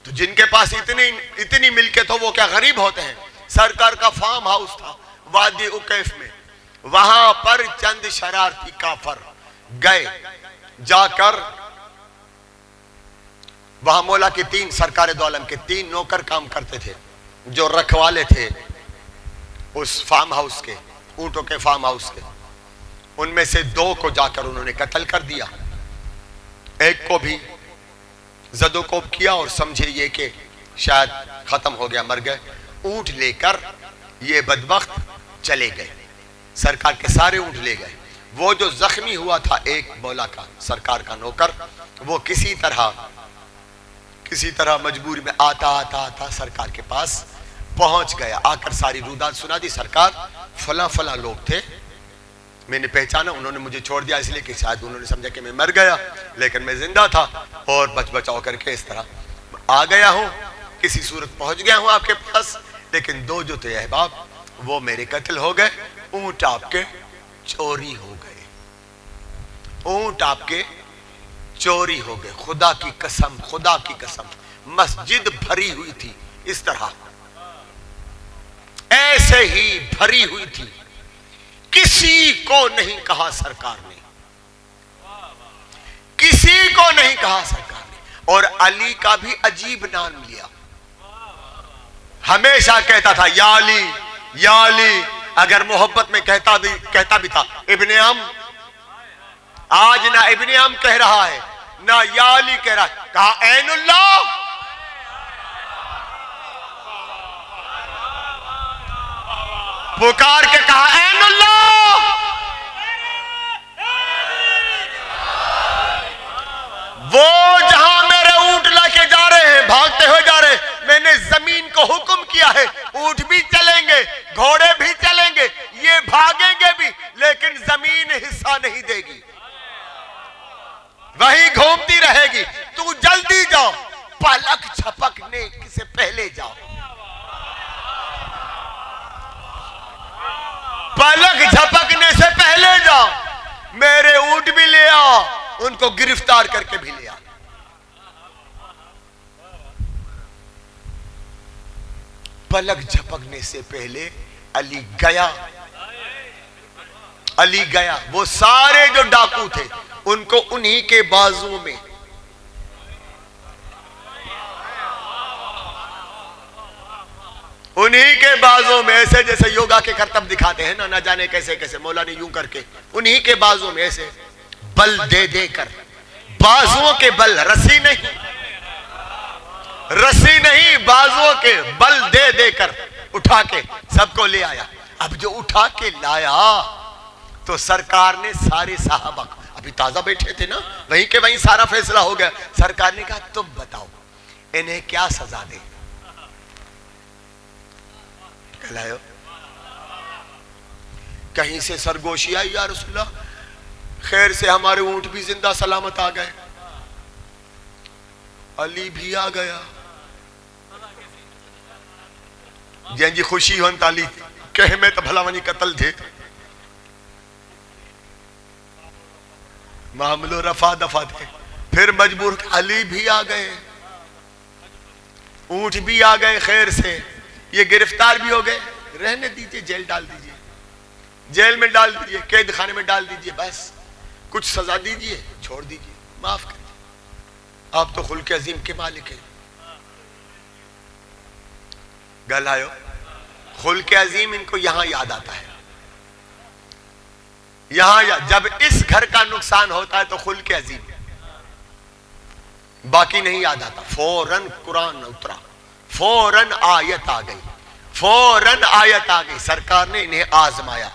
तो जिनके पास इतनी मिल्कियत हो वो क्या गरीब होते हैं? सरकार का फार्म हाउस था वादी उकैफ में। वहां पर चंद शरारती काफर गए, जाकर वहां मौला के 3 सरकार दो आलम के 3 नौकर काम करते थे, जो रखवाले थे उस फार्म हाउस के, ऊंटों के फार्म हाउस के। उनमें से 2 को जाकर उन्होंने कत्ल कर दिया। एक को भी जदोकोब किया और समझे ये कि शायद खत्म हो गया, मर गए। ऊंट लेकर ये बदबख्त चले गए, सरकार के सारे ऊंट ले गए। वो जो जख्मी हुआ था एक मौला का, सरकार का नौकर, वो किसी तरह मजबूरी में आता आता आता सरकार के पास पहुंच गया। आकर सारी रुदात सुना दी, सरकार फला फला लोग थे, मैंने पहचाना, उन्होंने मुझे छोड़ दिया इसलिए कि शायद उन्होंने समझा कि मैं मर गया, लेकिन मैं जिंदा था और बच बचाव करके इस तरह आ गया हूं, किसी सूरत पहुंच गया हूं आपके पास। लेकिन 2 जो थे अहबाब वो मेरे कत्ल हो गए, ऊंट आपके चोरी हो गए, ऊंट आपके चोरी हो गए। खुदा की कसम, खुदा की कसम, मस्जिद भरी हुई थी इस तरह, ऐसे ही भरी हुई थी। किसी को नहीं कहा सरकार ने, किसी को नहीं कहा सरकार ने। और अली का भी अजीब नाम लिया। हमेशा कहता था या अली, या अली। अगर मोहब्बत में कहता भी था इब्ने अम। आज ना इब्ने अम कह रहा है ना या अली कह रहा है, कहा ऐनुल्लाह। पुकार के कहा ऐनुल्लाह। वो जहां मेरे ऊंट लाके जा रहे हैं, भागते हुए जा रहे हैं, मैंने जमीन को हुक्म किया है, ऊंट भी चलेंगे, घोड़े भी चलेंगे, ये भागेंगे भी, लेकिन जमीन हिस्सा नहीं देगी, वही घूमती रहेगी। तू जल्दी जाओ, पलक झपकने से पहले जाओ, पलक झपकने से पहले जाओ। मेरे ऊंट भी ले आओ, उनको गिरफ्तार करके भी ले आओ। पलक झपकने से पहले अली गया, अली गया। वो सारे जो डाकू थे उनको उन्हीं के बाजुओं में, उन्हीं के बाजुओं में, ऐसे जैसे योगा के करतब दिखाते हैं ना जाने कैसे कैसे मौला ने यूं करके, उन्हीं के बाजुओं में ऐसे बल दे देकर, बाजुओं के बल, रस्सी नहीं, रस्सी नहीं, बाजुओं के बल दे देकर उठा के सबको ले आया। अब जो उठा के लाया तो सरकार ने सारे साहबा, अभी ताजा बैठे थे ना, वहीं के वहीं सारा फैसला हो गया। सरकार ने कहा तुम बताओ इन्हें क्या सजा दे। कहलायो कहीं से सरगोशी आई, या रसूलल्लाह खैर से हमारे ऊंट भी जिंदा सलामत आ गए। अली भी आ गया। जंहिंजी खुशी हुन ताली कह में तो भला वही कतल थे। मामलो रफा दफा थे। फिर मजबूर अली भी आ गए, ऊंट भी आ गए, खैर से ये गिरफ्तार भी हो गए। रहने दीजिए, जेल डाल दीजिए, जेल में डाल दीजिए, कैद खाने में डाल दीजिए, बस कुछ सजा दीजिए, छोड़ दीजिए, माफ कर दीजिए। आप तो खुल्क अजीम के मालिक हैं। गल आयो, खुल्क अजीम इनको यहां याद आता है। यहां जब इस घर का नुकसान होता है तो खुल्क अजीम, बाकी नहीं याद आता। फौरन कुरान उतरा, फौरन आयत आ गई, फौरन आयत आ गई। सरकार ने इन्हें आजमाया,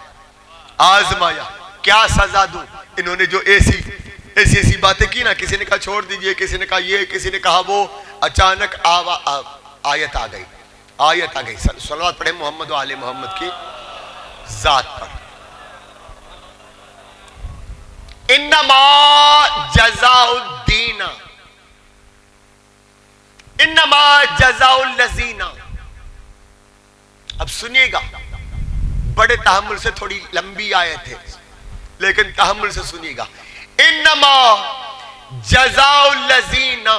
आजमाया क्या सजा दूं। इन्होंने जो ऐसी बातें की ना, किसी ने कहा छोड़ दीजिए, किसी ने कहा ये, किसी ने कहा वो। अचानक आयत आ गई, आयत आ गई। सल्लल्लाहु पढ़े मोहम्मद वाले मोहम्मद की जात पर। इन्नमा जज़ाउद्दीन, इन्नमा जज़ाउल्लज़ीना। अब सुनिएगा, बड़े तहम्मुल से, थोड़ी लंबी आयत है लेकिन तहम्मुल से सुनिएगा। इन्नमा जज़ाउल्लज़ीना,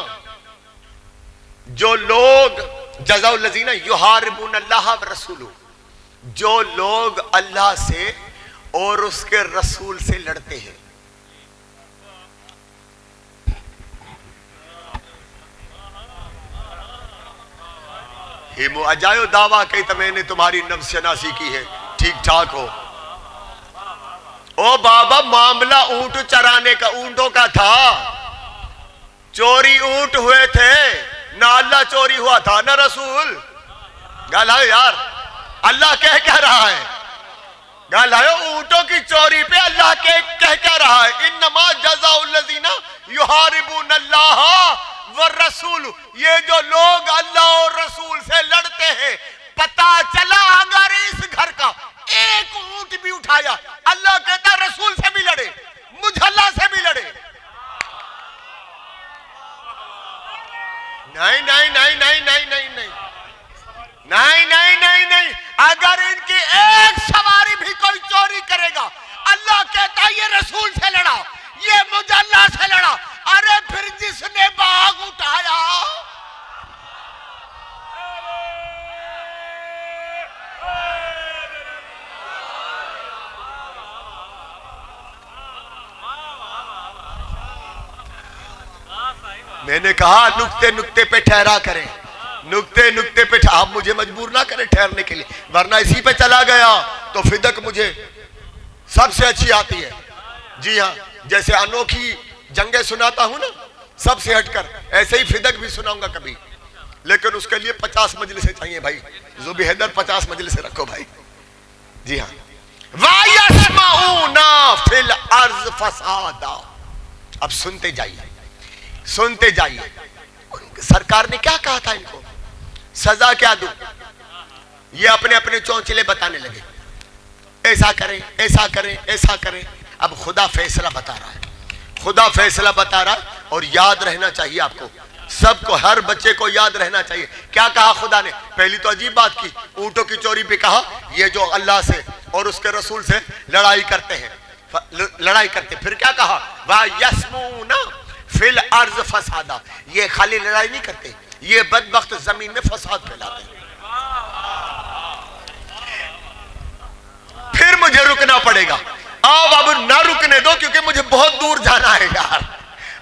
जो लोग, जज़ाउल्लज़ीना युहारिबून अल्लाह व रसूलहू, जो लोग अल्लाह से और उसके रसूल से लड़ते हैं। हिमो अजायो दावा कही तो मैंने तुम्हारी नफ्स शनासी की है, ठीक ठाक हो। ओ बाबा, मामला ऊंट चराने का, ऊंटों का था। चोरी ऊंट हुए थे ना, अल्लाह चोरी हुआ था ना रसूल। गल है यार, अल्लाह कह रहा है, गल है ऊंटों की चोरी पे अल्लाह कह रहा है। इन्नमा जज़ाउल्लज़ीना युहारिबून अल्लाह व रसूल, ये जो लोग अल्लाह और रसूल से लड़ते हैं, पता चला अगर इस घर का एक ऊंट भी उठाया, अल्लाह कहता रसूल से भी लड़े, मुझल्ला से भी लड़े। नहीं नहीं नहीं नहीं नहीं नहीं नहीं नहीं नहीं नहीं नहीं, अगर इनकी एक सवारी भी कोई चोरी करेगा, अल्लाह कहता ये रसूल से लड़ा, ये मुझल्ला से लड़ा। अरे फिर जिसने बाग उठाया, मैंने कहा नुक्ते नुक्ते पे ठहरा करें, नुक्ते नुक्ते पे। आप मुझे मजबूर ना करें ठहरने के लिए, वरना इसी पे चला गया तो फिदक मुझे सबसे अच्छी आती है। जी हाँ, जैसे अनोखी जंगे सुनाता हूं ना सबसे हटकर, ऐसे ही फिदक भी सुनाऊंगा कभी, लेकिन उसके लिए 50 मजलिसें चाहिए भाई। ज़ुबी हैदर 50 मजलिसें रखो भाई। जी हाँ, वायस्माऊना फिल अर्ज़ फसादा। अब सुनते जाइए, सुनते जाइए। सरकार ने क्या कहा था इनको, सजा क्या दूं? ये अपने अपने चौंचले बताने लगे, ऐसा करें, ऐसा करें, ऐसा करें। अब खुदा फैसला बता रहा है, खुदा फैसला बता रहा है। और याद रहना चाहिए आपको, सबको, हर बच्चे को याद रहना चाहिए। क्या कहा खुदा ने? पहली तो अजीब बात की, ऊंटों की चोरी पे कहा ये जो अल्लाह से और उसके रसूल से लड़ाई करते हैं, लड़ाई करते। फिर क्या कहा? वायस्मूना फिल अर्ज़ फसादा, ये खाली लड़ाई नहीं करते, ये बदबख्त जमीन में फसाद फैलाते हैं। फिर मुझे रुकना पड़ेगा। अब ना रुकने दो, क्योंकि मुझे बहुत दूर जाना है यार,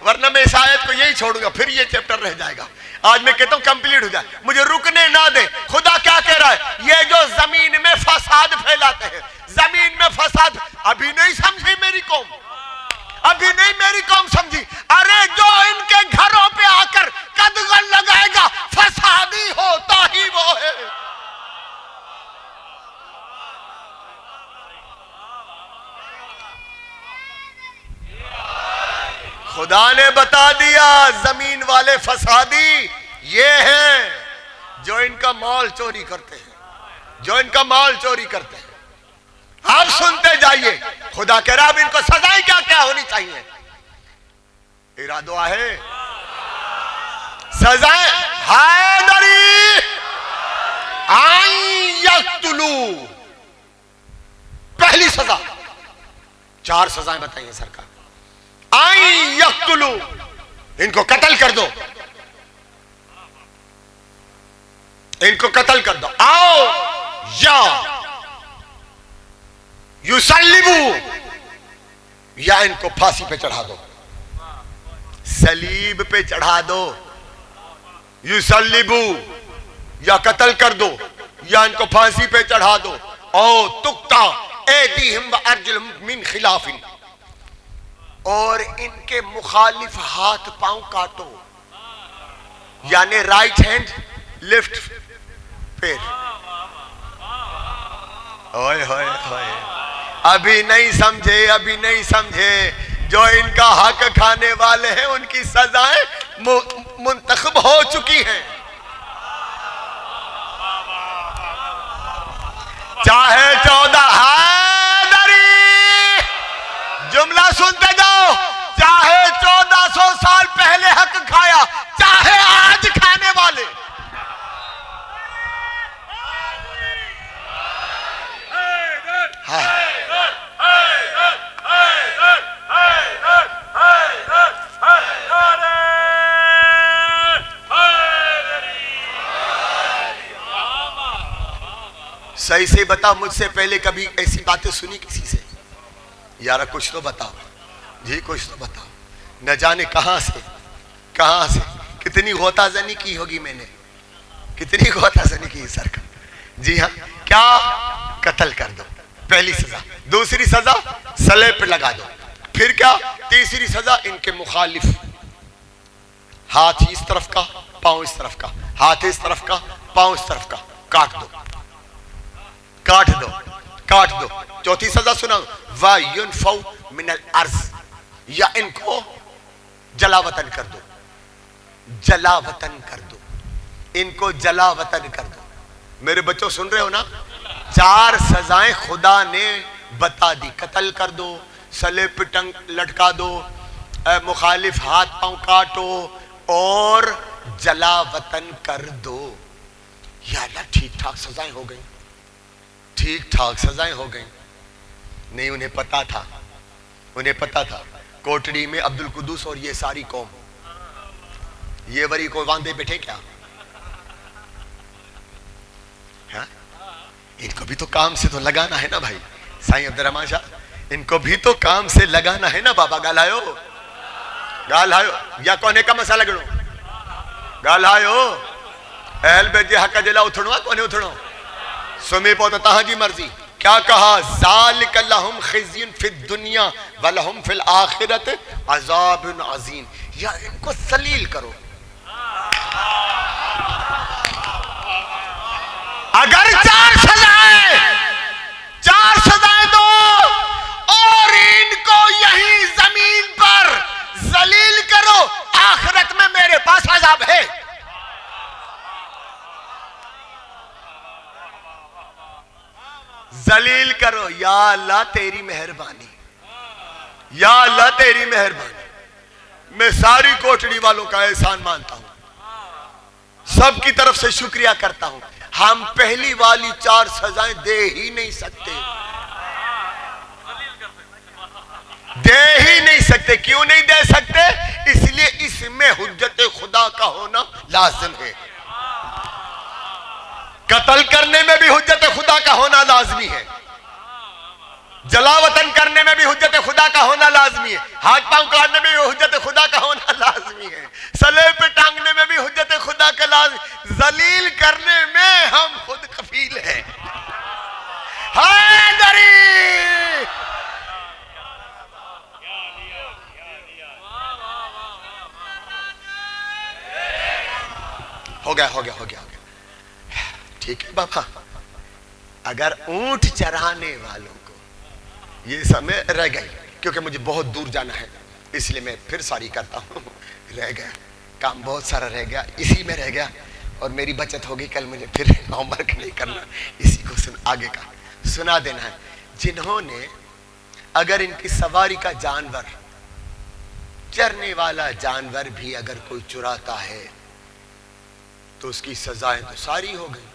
वरना मैं इस आयत को यही छोड़ूंगा, फिर ये चैप्टर रह जाएगा। आज मैं कहता हूं कंप्लीट हो जाए, मुझे रुकने ना दे। खुदा क्या कह रहा है? ये जो जमीन में फसाद फैलाते हैं, जमीन में फसाद, अभी नहीं समझी मेरी कौम, अभी नहीं मेरी कौम समझी। अरे जो इनके घरों पे आकर कदगन लगाएगा, फसादी होता ही वो है। खुदा ने बता दिया, जमीन वाले फसादी ये हैं जो इनका माल चोरी करते हैं, जो इनका माल चोरी करते हैं। आप सुनते जाइए। खुदा कह रहा अब इनको सजाएं क्या क्या होनी चाहिए। इरादो है सजाएं हैदरी आई यक्तुलू। पहली सजा, 4 सजाएं बताइए सरकार। आई यक्तुलू, इनको कत्ल कर दो, इनको कत्ल कर दो। आओ या युसल्लिबू, या इनको फांसी पे चढ़ा दो, सलीब पे चढ़ा दो। युसल्लिबू, या कत्ल कर दो या इनको फांसी पे चढ़ा दो। ओ तुक्ता ऐदीहिम व अर्जुलहुम मिन खिलाफिन, और इनके मुखालिफ हाथ पांव काटो, यानी राइट हैंड लेफ्ट पैर। ओए होए होए, अभी नहीं समझे, अभी नहीं समझे। जो इनका हक खाने वाले हैं उनकी सजाएं मुंतखब हो चुकी हैं। चाहे 14 हैदरी, जुमला सुनते जाओ, चाहे 1400 साल पहले हक खाया, चाहे आज खाने वाले। हाँ। सही से बता, मुझसे पहले कभी ऐसी बातें सुनी किसी से? यार कुछ तो बताओ जी, कुछ तो बताओ। न जाने कहां से कितनी गोताजनी की होगी मैंने, कितनी गोताजनी की सरकार। जी हाँ, क्या कत्ल कर दो, पहली सजा। दूसरी सजा सलेब पे लगा दो। फिर क्या? तीसरी सजा इनके मुखालिफ हाथ इस तरफ का, पांव इस तरफ का, हाथ इस तरफ का, पांव इस तरफ का, काट दो, काट दो, काट दो। चौथी सजा सुना, वायुनफौ मिनल अर्ज, या इनको जलावतन कर दो, जलावतन कर दो, इनको जलावतन कर दो। मेरे बच्चों सुन रहे हो ना? 4 सजाएं खुदा ने बता दी। कत्ल कर दो, सलेब पे टंग लटका दो, मुखालिफ हाथ पांव काटो और जलावतन कर दो। या अल्लाह, ठीक ठाक सजाएं हो गई, ठीक ठाक सजाएं हो गई। नहीं, उन्हें पता था, उन्हें पता था कोटड़ी में अब्दुल कुद्दूस और ये सारी कौम, ये वरी को बांधे बैठे क्या? हाँ? इनको भी तो काम से तो लगाना है ना भाई साईं अब्दुर्रहमान शाह, इनको भी तो काम से लगाना है ना बाबा। गालायो गालायो, या कोने का मसाला गणो गालायो एल बेजे हक जिला उठणवा कोने उठणो सुमी पोत तहां जी मर्जी। क्या कहा? ज़ालिक लहुम खिज़्युन फिद दुनिया व लहुम फिल आखिरत अज़ाबुन अज़ीम। या इनको सलील करो। अगर 4 सजाएं दो और इनको यही जमीन पर जलील करो, आखिरत में मेरे पास अज़ाब है। जलील करो। या अल्लाह तेरी मेहरबानी, या अल्लाह तेरी मेहरबानी। मैं सारी कोटड़ी वालों का एहसान मानता हूं, सबकी तरफ से शुक्रिया करता हूं। हम पहली वाली 4 सजाएं दे ही नहीं सकते, दे ही नहीं सकते। क्यों नहीं दे सकते? इसलिए इसमें हुज्जत खुदा का होना लाजिम है। कत्ल करने में भी हुज्जत खुदा का होना लाजमी है, जलावतन करने में भी हुज्जत खुदा का होना लाजमी है, हाथ पांव काटने में भी हुज्जत खुदा का होना लाजमी है, सलेब पे टांगने में भी हुज्जत खुदा का लाजमी, जलील करने में हम खुद कफील हैं। हैदरी हो गया, हो गया, हो गया, हो गया। ठीक है बाबा, अगर ऊंट चराने वालों को ये समय रह गई, क्योंकि मुझे बहुत दूर जाना है इसलिए मैं फिर सॉरी करता हूँ, रह गया काम, बहुत सारा रह गया, इसी में रह गया और मेरी बचत होगी। कल मुझे फिर होमवर्क नहीं करना, इसी को आगे का सुना देना है। जिन्होंने, अगर इनकी सवारी का जानवर, चरने वाला जानवर भी अगर कोई चुराता है तो उसकी सजाएं तो सारी हो गई।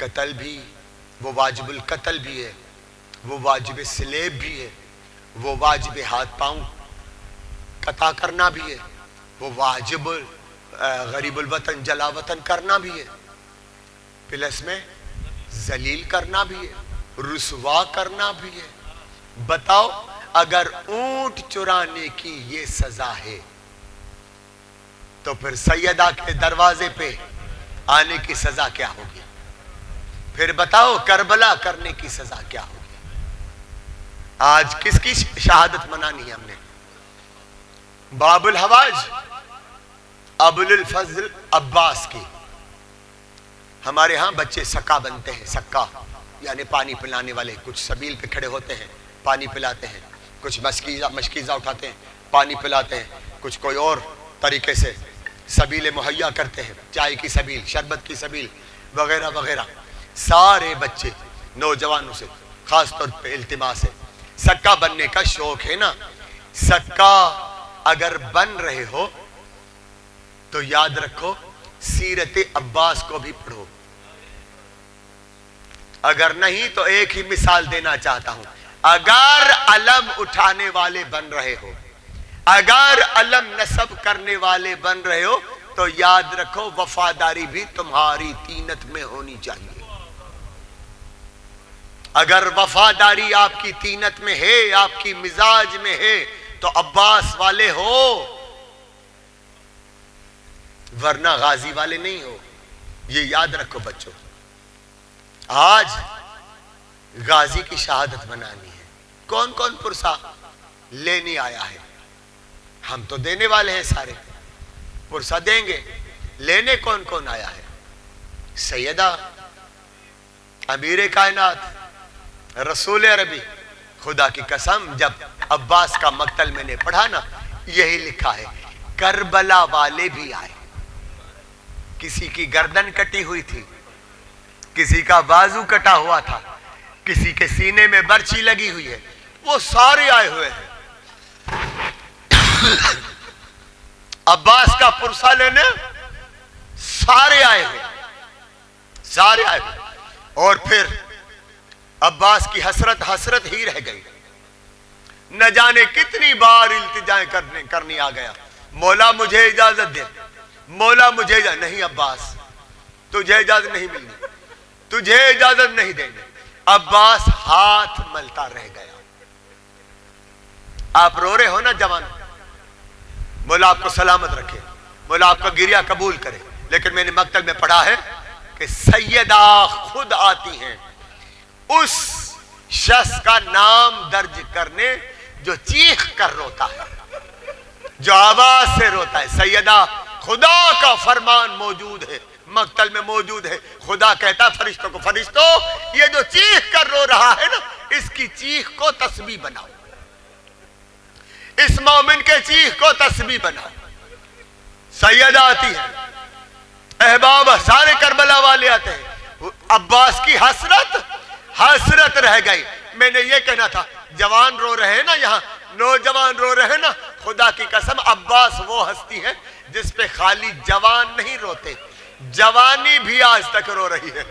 कत्ल भी, वो वाजिबुल कत्ल भी है, वो वाजिब सलेब भी है, वो वाजिब हाथ पांव कता करना भी है, वो वाजिब गरीबुल वतन जला वतन करना भी है, प्लस में जलील करना भी है, रुसवा करना भी है। बताओ, अगर ऊंट चुराने की ये सजा है तो फिर सैयदा के दरवाजे पे आने की सजा क्या होगी? फिर बताओ, करबला करने की सजा क्या होगी? आज किसकी शहादत मनानी है हमने? बाबुल हवाज अबुल फजल अब्बास की। हमारे यहां बच्चे सक्का बनते हैं, सक्का यानी पानी पिलाने वाले। कुछ सबील पे खड़े होते हैं, पानी पिलाते हैं, कुछ मशकीज़ा उठाते हैं, पानी पिलाते हैं, कुछ कोई और तरीके से सबीले मुहैया करते हैं, चाय की सबील, शरबत की सबील वगैरह वगैरह। सारे बच्चे नौजवानों से खास तौर पे इल्तिमास है, सक्का बनने का शौक है ना, सक्का अगर बन रहे हो तो याद रखो सीरत अब्बास को भी पढ़ो। अगर नहीं तो एक ही मिसाल देना चाहता हूं, अगर अलम उठाने वाले बन रहे हो, अगर अलम नस्ब करने वाले बन रहे हो तो याद रखो वफादारी भी तुम्हारी तीनत में होनी चाहिए। अगर वफादारी आपकी तीनत में है, आपकी मिजाज में है तो अब्बास वाले हो, वरना गाजी वाले नहीं हो। ये याद रखो बच्चों। आज गाजी की शहादत मनानी है। कौन कौन पुरसा लेने आया है? हम तो देने वाले हैं, सारे पुरसा देंगे। लेने कौन कौन आया है? सैयदा अमीर कायनात रसूल अरबी। खुदा की कसम, जब अब्बास का मक्तल मैंने पढ़ा ना, यही लिखा है करबला वाले भी आए। किसी की गर्दन कटी हुई थी, किसी का बाजू कटा हुआ था, किसी के सीने में बर्छी लगी हुई है, वो सारे आए हुए हैं अब्बास का पुरसा लेने। सारे आए हुए, सारे आए हुए। और फिर अब्बास की हसरत हसरत ही रह गई। न जाने कितनी बार इल्तिजाएं करनी आ गया, मौला मुझे इजाजत दे, मौला मुझे इजाजत। नहीं अब्बास, तुझे इजाजत नहीं मिलनी, तुझे इजाजत नहीं देंगे। अब्बास हाथ मलता रह गया। आप रो रहे हो ना जवान, मौला आपको सलामत रखे, मौला आपका गिरिया कबूल करे। लेकिन मैंने मक्तल में पढ़ा है कि सैयदा खुद आती हैं उस शख्स का नाम दर्ज करने जो चीख कर रोता है, जो आवाज से रोता है। सैयदा खुदा का फरमान मौजूद है, मक्तल में मौजूद है। खुदा कहता फरिश्तों को, फरिश्तों ये जो चीख कर रो रहा है ना, इसकी चीख को तस्बीह बनाओ, इस मोमिन के चीख को तस्बीह बनाओ। सैयदा आती है, अहबाब सारे करबला वाले आते हैं। अब्बास की हसरत हसरत रह गई। मैंने ये कहना था, जवान रो रहे हैं ना, यहाँ नौजवान रो रहे हैं ना, खुदा की कसम अब्बास वो हस्ती है जिस पे खाली जवान नहीं रोते, जवानी भी आज तक रो रही है।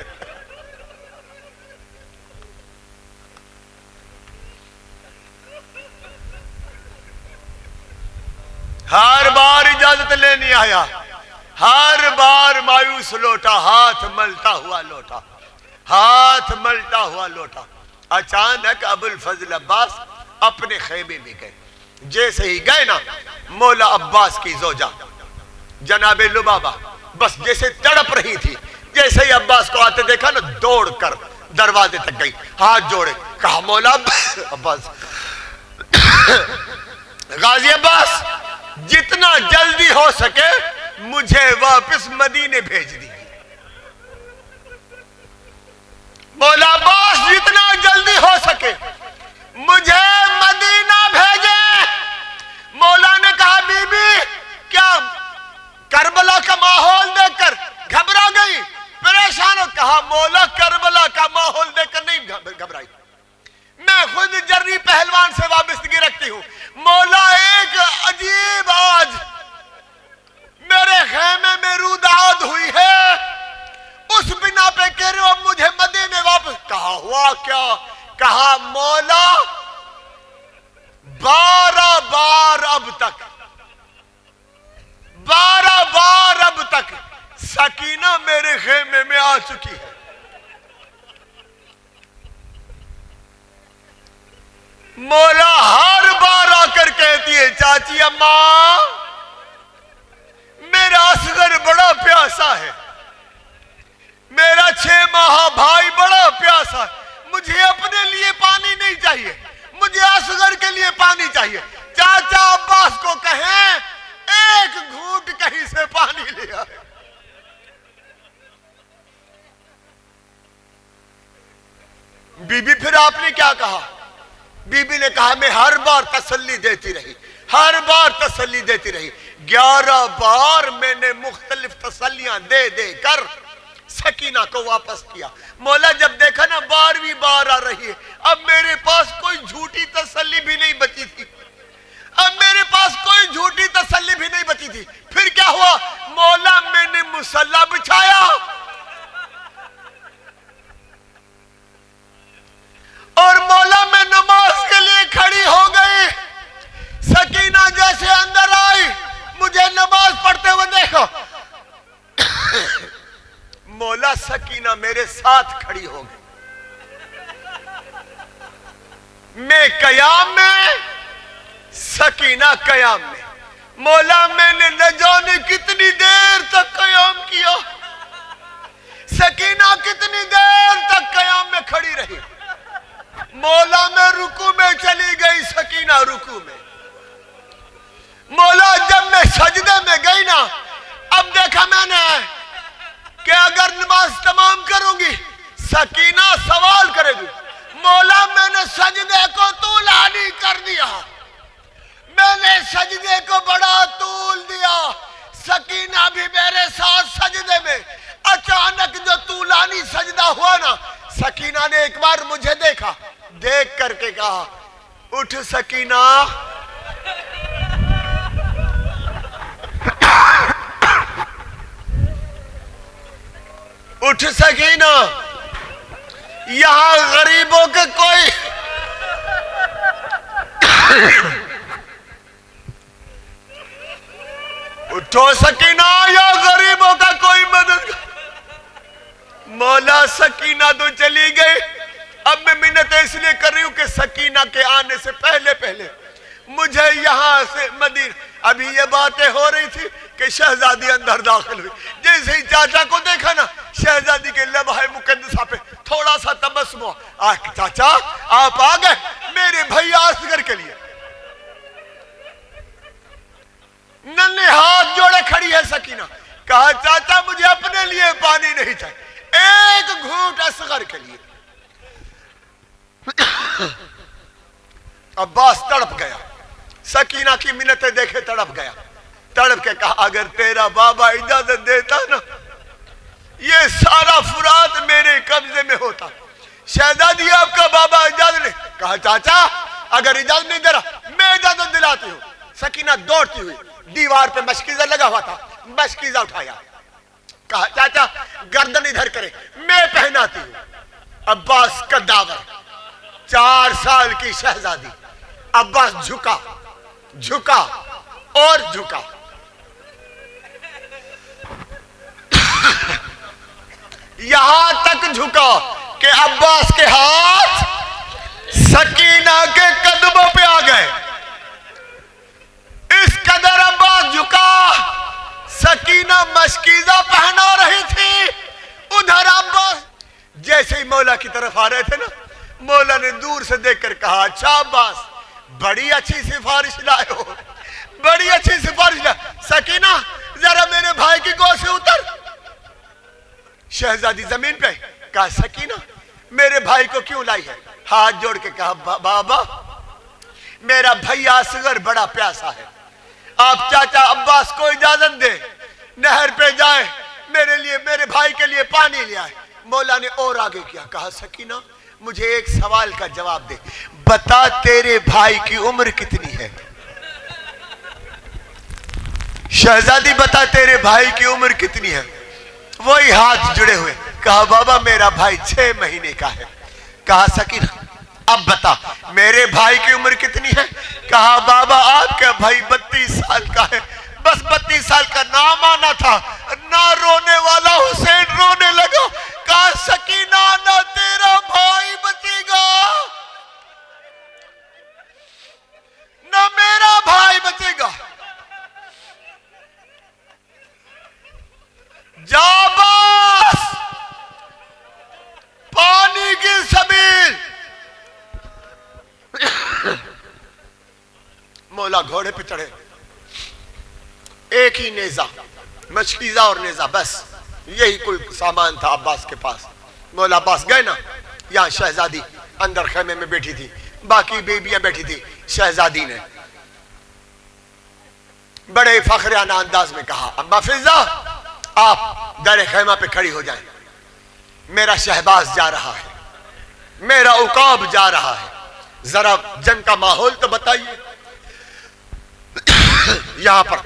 हर बार इजाजत लेने आया, हर बार मायूस लौटा, हाथ मलता हुआ लौटा, हाथ मलता हुआ लौटा। अचानक अबुल फजल अब्बास अपने खेमे में गए। जैसे ही गए ना, मौला अब्बास की जोजा जनाबे लुबाबा बस जैसे तड़प रही थी, जैसे ही अब्बास को आते देखा ना, दौड़कर दरवाजे तक गई, हाथ जोड़े, कहा मौला अब्बास, गाजी अब्बास, जितना जल्दी हो सके मुझे वापस मदीने भेज दी। मौला अब्बास, जितना जल्दी हो सके मुझे मदीना भेजे। मौला ने कहा बीबी, क्या करबला का माहौल देखकर घबरा गई, परेशान हो? कहा मौला, करबला का माहौल देखकर नहीं घबराई, से वाबस्तगी रखती हूँ। मौला एक अजीब आज मेरे खेमे में रुदाद हुई है, उस बिना पे कह रहे हो मुझे मदीने वापस। कहा हुआ क्या? कहा मौला 12 बार अब तक, 12 बार अब तक सकीना मेरे खेमे में आ चुकी है। मौला हर बार आकर कहती है चाची अम्मा मेरा असगर बड़ा प्यासा है, मेरा 6 माह भाई बड़ा प्यासा है, मुझे अपने लिए पानी नहीं चाहिए, मुझे असगर के लिए पानी चाहिए। चाचा अब्बास को कहें एक घूंट कहीं से पानी ले आए। बीबी फिर आपने क्या कहा? बीबी ने कहा मैं हर बार तसल्ली देती रही, हर बार तसल्ली देती रही। 11 बार मैंने मुख्तलिफ तसल्लियां दे दे कर सकीना को वापस किया। मौला जब देखा ना 12वीं बार आ रही है, अब मेरे पास कोई झूठी तसल्ली भी नहीं बची थी, अब मेरे पास कोई झूठी तसल्ली भी नहीं बची थी। फिर क्या हुआ? मौला मैंने मुसल्ला बिछाया और मौला मैं नमाज के लिए खड़ी हो गई। सकीना जैसे अंदर आई, मुझे नमाज पढ़ते हुए देखो, मौला सकीना मेरे साथ खड़ी हो गई। मैं कयाम में, सकीना कयाम में। मौला मैंने न जाने कितनी देर तक कयाम किया, सकीना कितनी देर तक कयाम में खड़ी रही। मौला मैं रुकू में चली गई, सकीना रुकू में। मौला जब मैं सजदे में गई ना, अब देखा मैंने कि अगर नमाज तमाम करूंगी सकीना सवाल करेगी। मौला मैंने सजदे को तूलानी कर दिया, मैंने सजदे को बड़ा तूल दिया, सकीना भी मेरे साथ सजदे में। अचानक जो तूलानी सजदा हुआ ना, सकीना ने एक बार मुझे देखा, देख करके कहा उठ सकीना। उठ सकीना, यहां गरीबों के कोई उठो सकीना, या गरीबों का कोई मदद। मौला सकीना तो चली गई। अब मैं मिन्नत इसलिए कर रही हूं कि सकीना के आने से पहले पहले मुझे यहां से मदीना। अभी ये बातें हो रही थी कि शहजादी अंदर दाखिल हुई। जैसे ही चाचा को देखा ना, शहजादी के लम्हे मुकद्दसा पे थोड़ा सा तबस्सुम हुआ। चाचा आप आ गए, मेरे भैया असगर के लिए। नन्हे हाथ जोड़े खड़ी है सकीना। कहा चाचा मुझे अपने लिए पानी नहीं चाहिए, एक घूंट असगर के लिए। अब्बास तड़प गया, सकीना की मिन्नतें देखे तड़प गया। तड़प के कहा अगर तेरा बाबा इजाजत देता ना, ये सारा फुरात मेरे कब्जे में होता। शहजादी आपका बाबा इजाजत नहीं। कहा चाचा अगर इजाजत नहीं दे रहा, मैं इजाजत दिलाती हूँ। सकीना दौड़ती हुई, दीवार पे मशकीजा लगा हुआ था, मशकीजा उठाया। कहा चाचा गर्दन इधर करे, मैं पहनाती हूं। अब्बास कद्दावर, 4 साल की शहजादी। अब्बास झुका, झुका और झुका। यहां तक झुका कि अब्बास के हाथ सकीना के कदमों पे आ गए। इस कदर अब्बास झुका, सकीना मशकीजा पहना रही थी। उधर अब्बास जैसे ही मौला की तरफ आ रहे थे ना, मौला ने दूर से देखकर कहा अच्छा अब्बास बड़ी अच्छी सिफारिश लाए हो, बड़ी अच्छी सिफारिश लाए। सकीना जरा मेरे भाई की गोद से उतर। शहजादी जमीन पे। कहा सकीना मेरे भाई को क्यों लाई है? हाथ जोड़ के कहा बाबा मेरा भैया असगर बड़ा प्यासा है, आप चाचा अब्बास को इजाजत दे, नहर पे जाए, मेरे लिए मेरे भाई के लिए पानी ले आए। मौला ने और आगे किया। कहा सकीना मुझे एक सवाल का जवाब दे, बता तेरे भाई की उम्र कितनी है? शहजादी बता तेरे भाई की उम्र कितनी है? वही हाथ जुड़े हुए। कहा बाबा मेरा भाई 6 महीने का है। कहा सकीना अब बता मेरे भाई की उम्र कितनी है? कहा बाबा आपका भाई 32 साल का है। बस 32 साल का नाम आना था, ना रोने वाला हुसैन रोने लगा। कहा सकीना ना तेरा भाई बचेगा ना मेरा भाई बचेगा। जाबाज पानी की सबील। मौला घोड़े पे चढ़े, एक ही नेजा, मशकीजा और नेजा, बस यही कुल सामान था अब्बास के पास। मौला अब्बास गए ना, यहाँ शहजादी अंदर खेमे में बैठी थी, बाकी बेबियां बैठी थी। शहजादी ने बड़े फखराना अंदाज में कहा अम्मा फिजा आप दर खेमा पे खड़ी हो जाएं, मेरा शहबाज जा रहा है, मेरा उकाब जा रहा है, जरा जंग का माहौल तो बताइए। यहां पर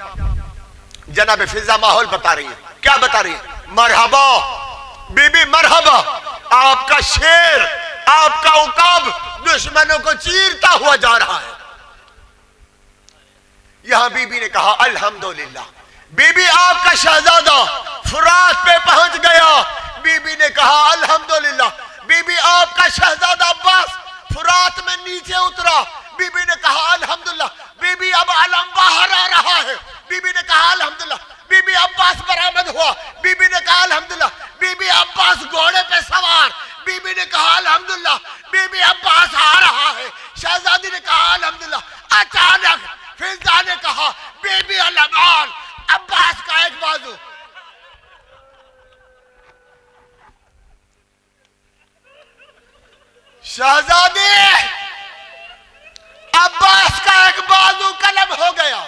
जनाब फिजा माहौल बता रही है। क्या बता रही है? मरहबा बीबी मरहबा, आपका शेर आपका उकाब दुश्मनों को चीरता हुआ जा रहा है। यहां बीबी ने कहा अल्हम्दुलिल्लाह। बीबी आपका शहजादा फुरात पे पहुंच गया। बीबी ने कहा अल्हम्दुलिल्लाह। बीबी आपका शहजादा अब्बास फुरात में नीचे उतरा। बीबी ने कहा अल्हम्दुलिल्लाह। बीबी अब आलम बाहर आ रहा है। बीबी ने कहा अल्हम्दुलिल्लाह। बीबी अब्बास बरामद हुआ। बीबी ने कहा अल्हम्दुलिल्लाह। बीबी अब्बास घोड़े पे सवार। बीबी ने कहा अल्हम्दुलिल्लाह। बीबी अब्बास आ रहा है। शहजादी ने कहा अल्हम्दुलिल्लाह। अचानक फिजा ने कहा बीबी अलमान, अब्बास का एक बाजू। शहजादी अब्बास का एक बाजू कलम हो गया।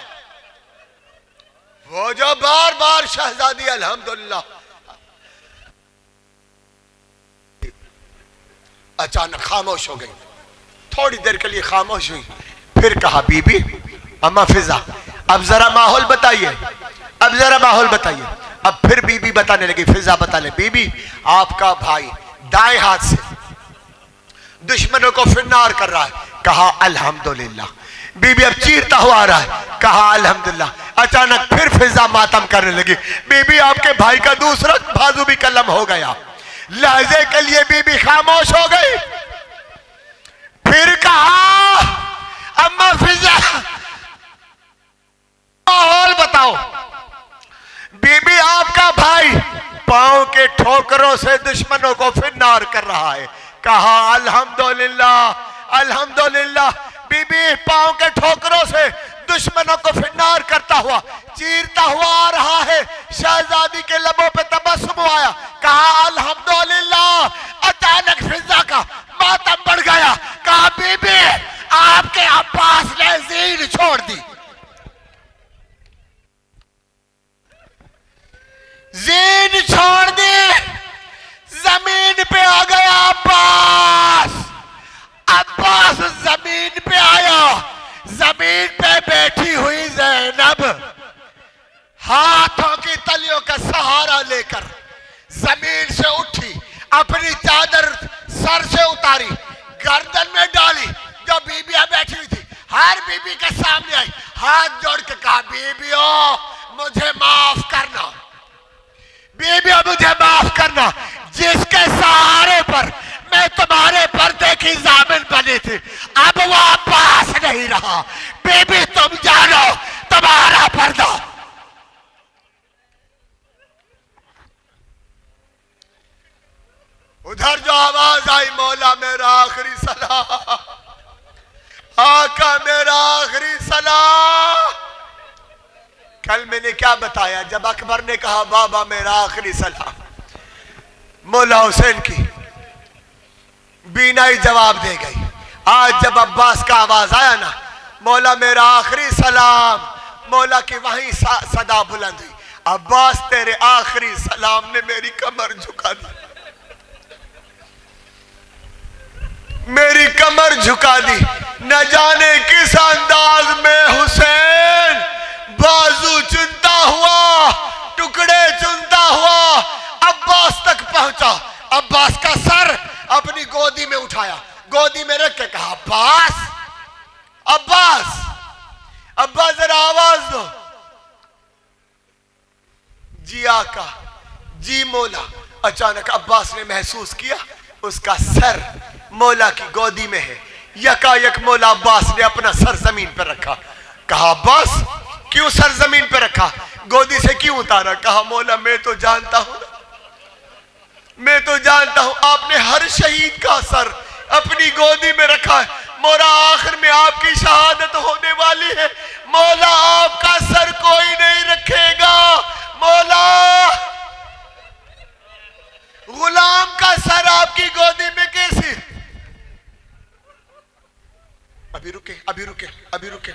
वो जो बार बार शहजादी अल्हम्दुलिल्लाह अचानक खामोश हो गई। थोड़ी देर के लिए खामोश हुई, फिर कहा बीबी अम्मा फिजा अब जरा माहौल बताइए, अब जरा माहौल बताइए। अब फिर बीबी बताने लगी, फिजा बताने, बीबी आपका भाई दाएं हाथ से दुश्मनों को फिन्नार कर रहा है। कहा अल्हम्दुलिल्लाह। बीबी अब चीरता हुआ आ रहा है। कहा अल्हम्दुलिल्लाह। अचानक फिर फिजा मातम करने लगी। बीबी आपके भाई का दूसरा बाजू भी कलम हो गया। लहजे के लिए बीबी खामोश हो गई। फिर कहा अम्मा फिजा माहौल बताओ। बीबी आपका भाई पांव के ठोकरों से दुश्मनों को फिन्नार कर रहा है। कहा अल्हम्दुलिल्लाह अल्हम्दुलिल्लाह। बीबी पांव के ठोकरों से दुश्मनों को फिन्नार करता हुआ चीरता हुआ आ रहा है। शहजादी के लबों पे तबस्सुम आया। कहा अल्हम्दुलिल्लाह। अचानक फिजा का मातम बढ़ गया। कहा बीबी आपके अब्बास ने जीन छोड़ दी, जीन छोड़ दी, जमीन पे आ गया अब्बास। अब्बास जमीन पे आया। जमीन पे बैठी हुई ज़ैनब हाथों की तलियों का सहारा लेकर जमीन से उठी, अपनी चादर सर से उतारी, गर्दन में डाली। जो बीबियां बैठी हुई थी हर बीबी के सामने आई, हाथ जोड़ के कहा बीबियों मुझे माफ करना, बीबियों मुझे माफ करना। जिसके सहारे पर मैं तुम्हारे पर्दे की जामिन बनी थी अब वो अब्बास नहीं रहा। बीबी तुम जानो तुम्हारा पर्दा। उधर जो आवाज आई मौला मेरा आखिरी सलाह, आका मेरा आखिरी सलाह। कल मैंने क्या बताया जब अकबर ने कहा बाबा मेरा आखिरी सलाह, मौला हुसैन की बीनाई जवाब दे गई। आज जब अब्बास का आवाज आया ना मौला मेरा आखिरी सलाम, मौला की वहीं सदा बुलंद हुई, अब्बास तेरे आखिरी सलाम ने मेरी कमर झुका दी। मेरी कमर झुका दी। न जाने किस अंदाज में हुसैन बाजू चुनता हुआ, टुकड़े चुनता हुआ अब्बास तक पहुंचा। अब्बास का सर अपनी गोदी में उठाया, गोदी में रख के कहा, अब्बास अब्बास अब्बास जरा आवाज दो। जी आका, जी मौला। अचानक अब्बास ने महसूस किया उसका सर मौला की गोदी में है। यकायक मौला अब्बास ने अपना सर जमीन पर रखा। कहा, अब्बास क्यों सर जमीन पर रखा, गोदी से क्यों उतारा? कहा, मौला मैं तो जानता हूं, मैं तो जानता हूं आपने हर शहीद का सर अपनी गोदी में रखा है। मौला आखिर में आपकी शहादत होने वाली है, मौला आपका सर कोई नहीं रखेगा। मौला गुलाम का सर आपकी गोदी में कैसे? अभी रुके, अभी रुके, अभी रुके।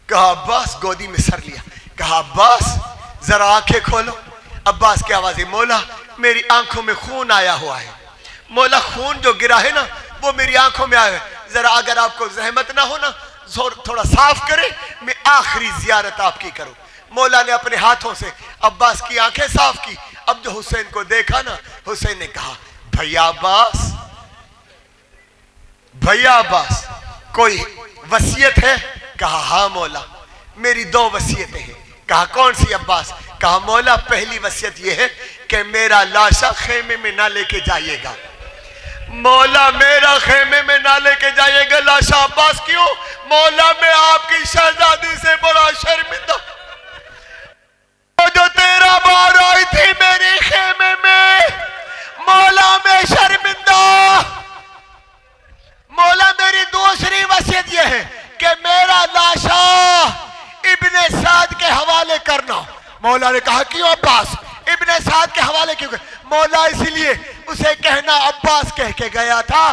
कहा, अब्बास गोदी में सर लिया। कहा, अब्बास जरा आंखें खोलो। अब्बास की आवाज है, मौला मेरी आंखों में खून आया हुआ है। मौला खून जो गिरा है ना वो मेरी आंखों में आया है। जरा अगर आपको जहमत ना हो ना थोड़ा साफ करे, मैं आखिरी जियारत आपकी करूं। मौला ने अपने हाथों से अब्बास की आंखें साफ की। अब जो हुसैन को देखा ना, हुसैन ने कहा, भैया अब्बास, भैया अब्बास कोई वसीयत है? कहा, हाँ मौला मेरी 2 वसीयतें हैं। कहा, कौन सी अब्बास? कहा, मौला पहली वसीयत यह है कि मेरा लाशा खेमे में ना लेके जाइएगा। मौला मेरा खेमे में ना लेके जाइएगा लाशा। अब्बास क्यों? मौला मैं आपकी शहजादी से बड़ा शर्मिंदा, जो 13 बार आई थी मेरे खेमे में, मौला मैं शर्मिंदा। मौला मेरी दूसरी वसीयत यह है कि मेरा लाशा इब्ने साद के हवाले करना। मौला ने कहा, क्यों अब्बास इब्ने साद के हवाले क्यों? मौला इसलिए उसे कहना अब्बास कह के गया था,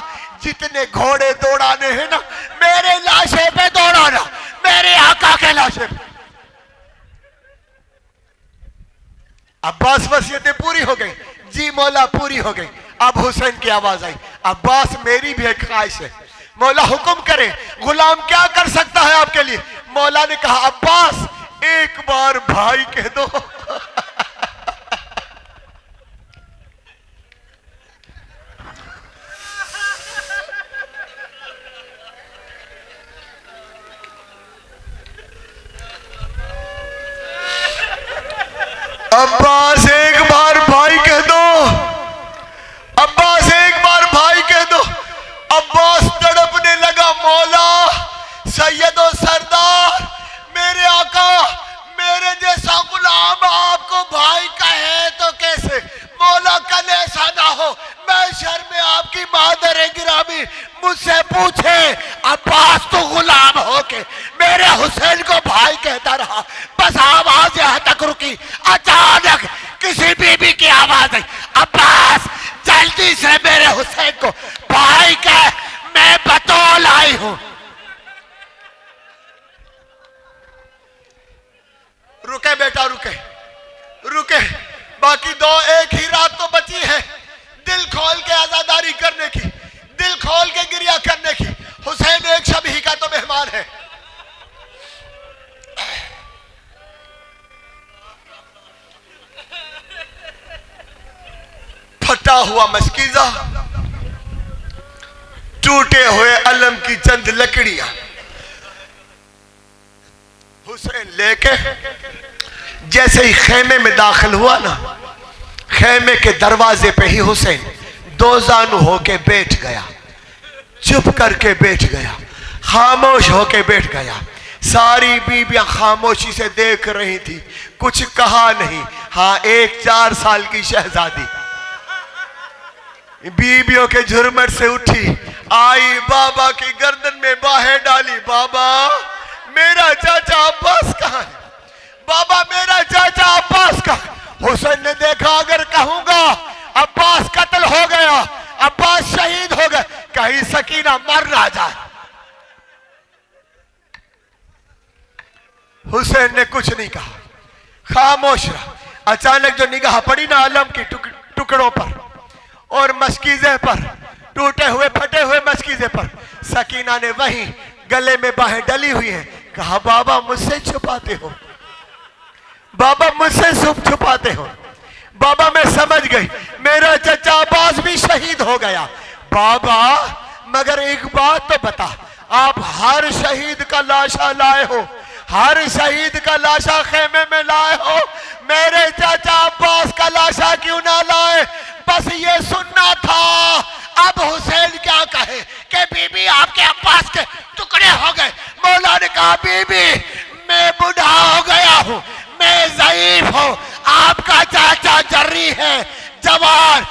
जितने घोड़े दौड़ाने हैं ना मेरे लाशे पे दौड़ाना, मेरे आका के लाशे पे। अब्बास वसीयतें पूरी हो गई। जी मौला पूरी हो गई। अब हुसैन की आवाज आई, अब्बास मेरी भी एक ख्वाहिश है, मौला हुक्म करे, गुलाम क्या कर सकता है आपके लिए? मौला ने कहा, अब्बास एक बार भाई कह दो। अब्बास एक बार भाई कह दो, अब्बास एक बार भाई कह दो। अब्बास तड़पने लगा, मौला सैयदो सरदार, मेरे आका, मेरे जैसा गुलाम आपको भाई कहे तो कैसे? मौला कल ऐसा ना हो मैं शर्म आपकी मादर गिरामी मुझसे पूछे, अब्बास तो गुलाम होके मेरे हुसैन को भाई कहता रहा। बस आवाज यहां तक रुकी, अचानक किसी बीबी की आवाज आई, अब्बास जल्दी से मेरे हुसैन को भाई कह, मैं बतौल आई हूं। रुके बेटा, रुके रुके, बाकी 2 एक ही रात तो बची है दिल खोल के आजादारी करने की, दिल खोल के गिरिया करने की। हुसैन एक शब ही का तो मेहमान है। फटा हुआ मस्कीजा, टूटे हुए अलम की चंद लकड़ियां हुसैन लेके जैसे ही खेमे में दाखिल हुआ ना, खेमे के दरवाजे पे ही हुसैन 2 जानू होके बैठ गया, चुप करके बैठ गया, खामोश होके बैठ गया। सारी बीबियां खामोशी से देख रही थी, कुछ कहा नहीं। हाँ, एक 4 साल की शहजादी बीबियों के झुरमट से उठी, आई बाबा की गर्दन में बाहें डाली, बाबा मेरा चाचा अब्बास कहाँ है? बाबा मेरा चाचा अब्बास का। हुसैन ने देखा अगर कहूंगा अब्बास कत्ल हो गया, अब्बास शहीद हो गए, कहीं सकीना मर ना जाए। हुसैन ने कुछ नहीं कहा, खामोश रहा। अचानक जो निगाह पड़ी ना अलम की टुकड़ों पर और मस्कीजे पर, टूटे हुए फटे हुए मस्कीजे पर सकीना ने वहीं गले में बाहें डली हुई हैं, कहा बाबा मुझसे छुपाते हो, बाबा मुझसे छुपाते हो। बाबा मैं समझ गई, मेरा चचा अब्बास भी शहीद हो गया। बाबा मगर एक बात तो बता, आप हर शहीद का लाशा लाए हो, हर शहीद का लाशा खेमे में लाए हो, मेरे चाचा अब्बास का लाशा क्यों ना लाए? बस ये सुनना था। अब हुसैन क्या कहे कि बीबी आपके अब्बास के टुकड़े हो गए। मौला ने कहा बीबी मैं बूढ़ा हो गया हूं, मैं ज़ईफ हूं, आपका चाचा जर्री है, जवान,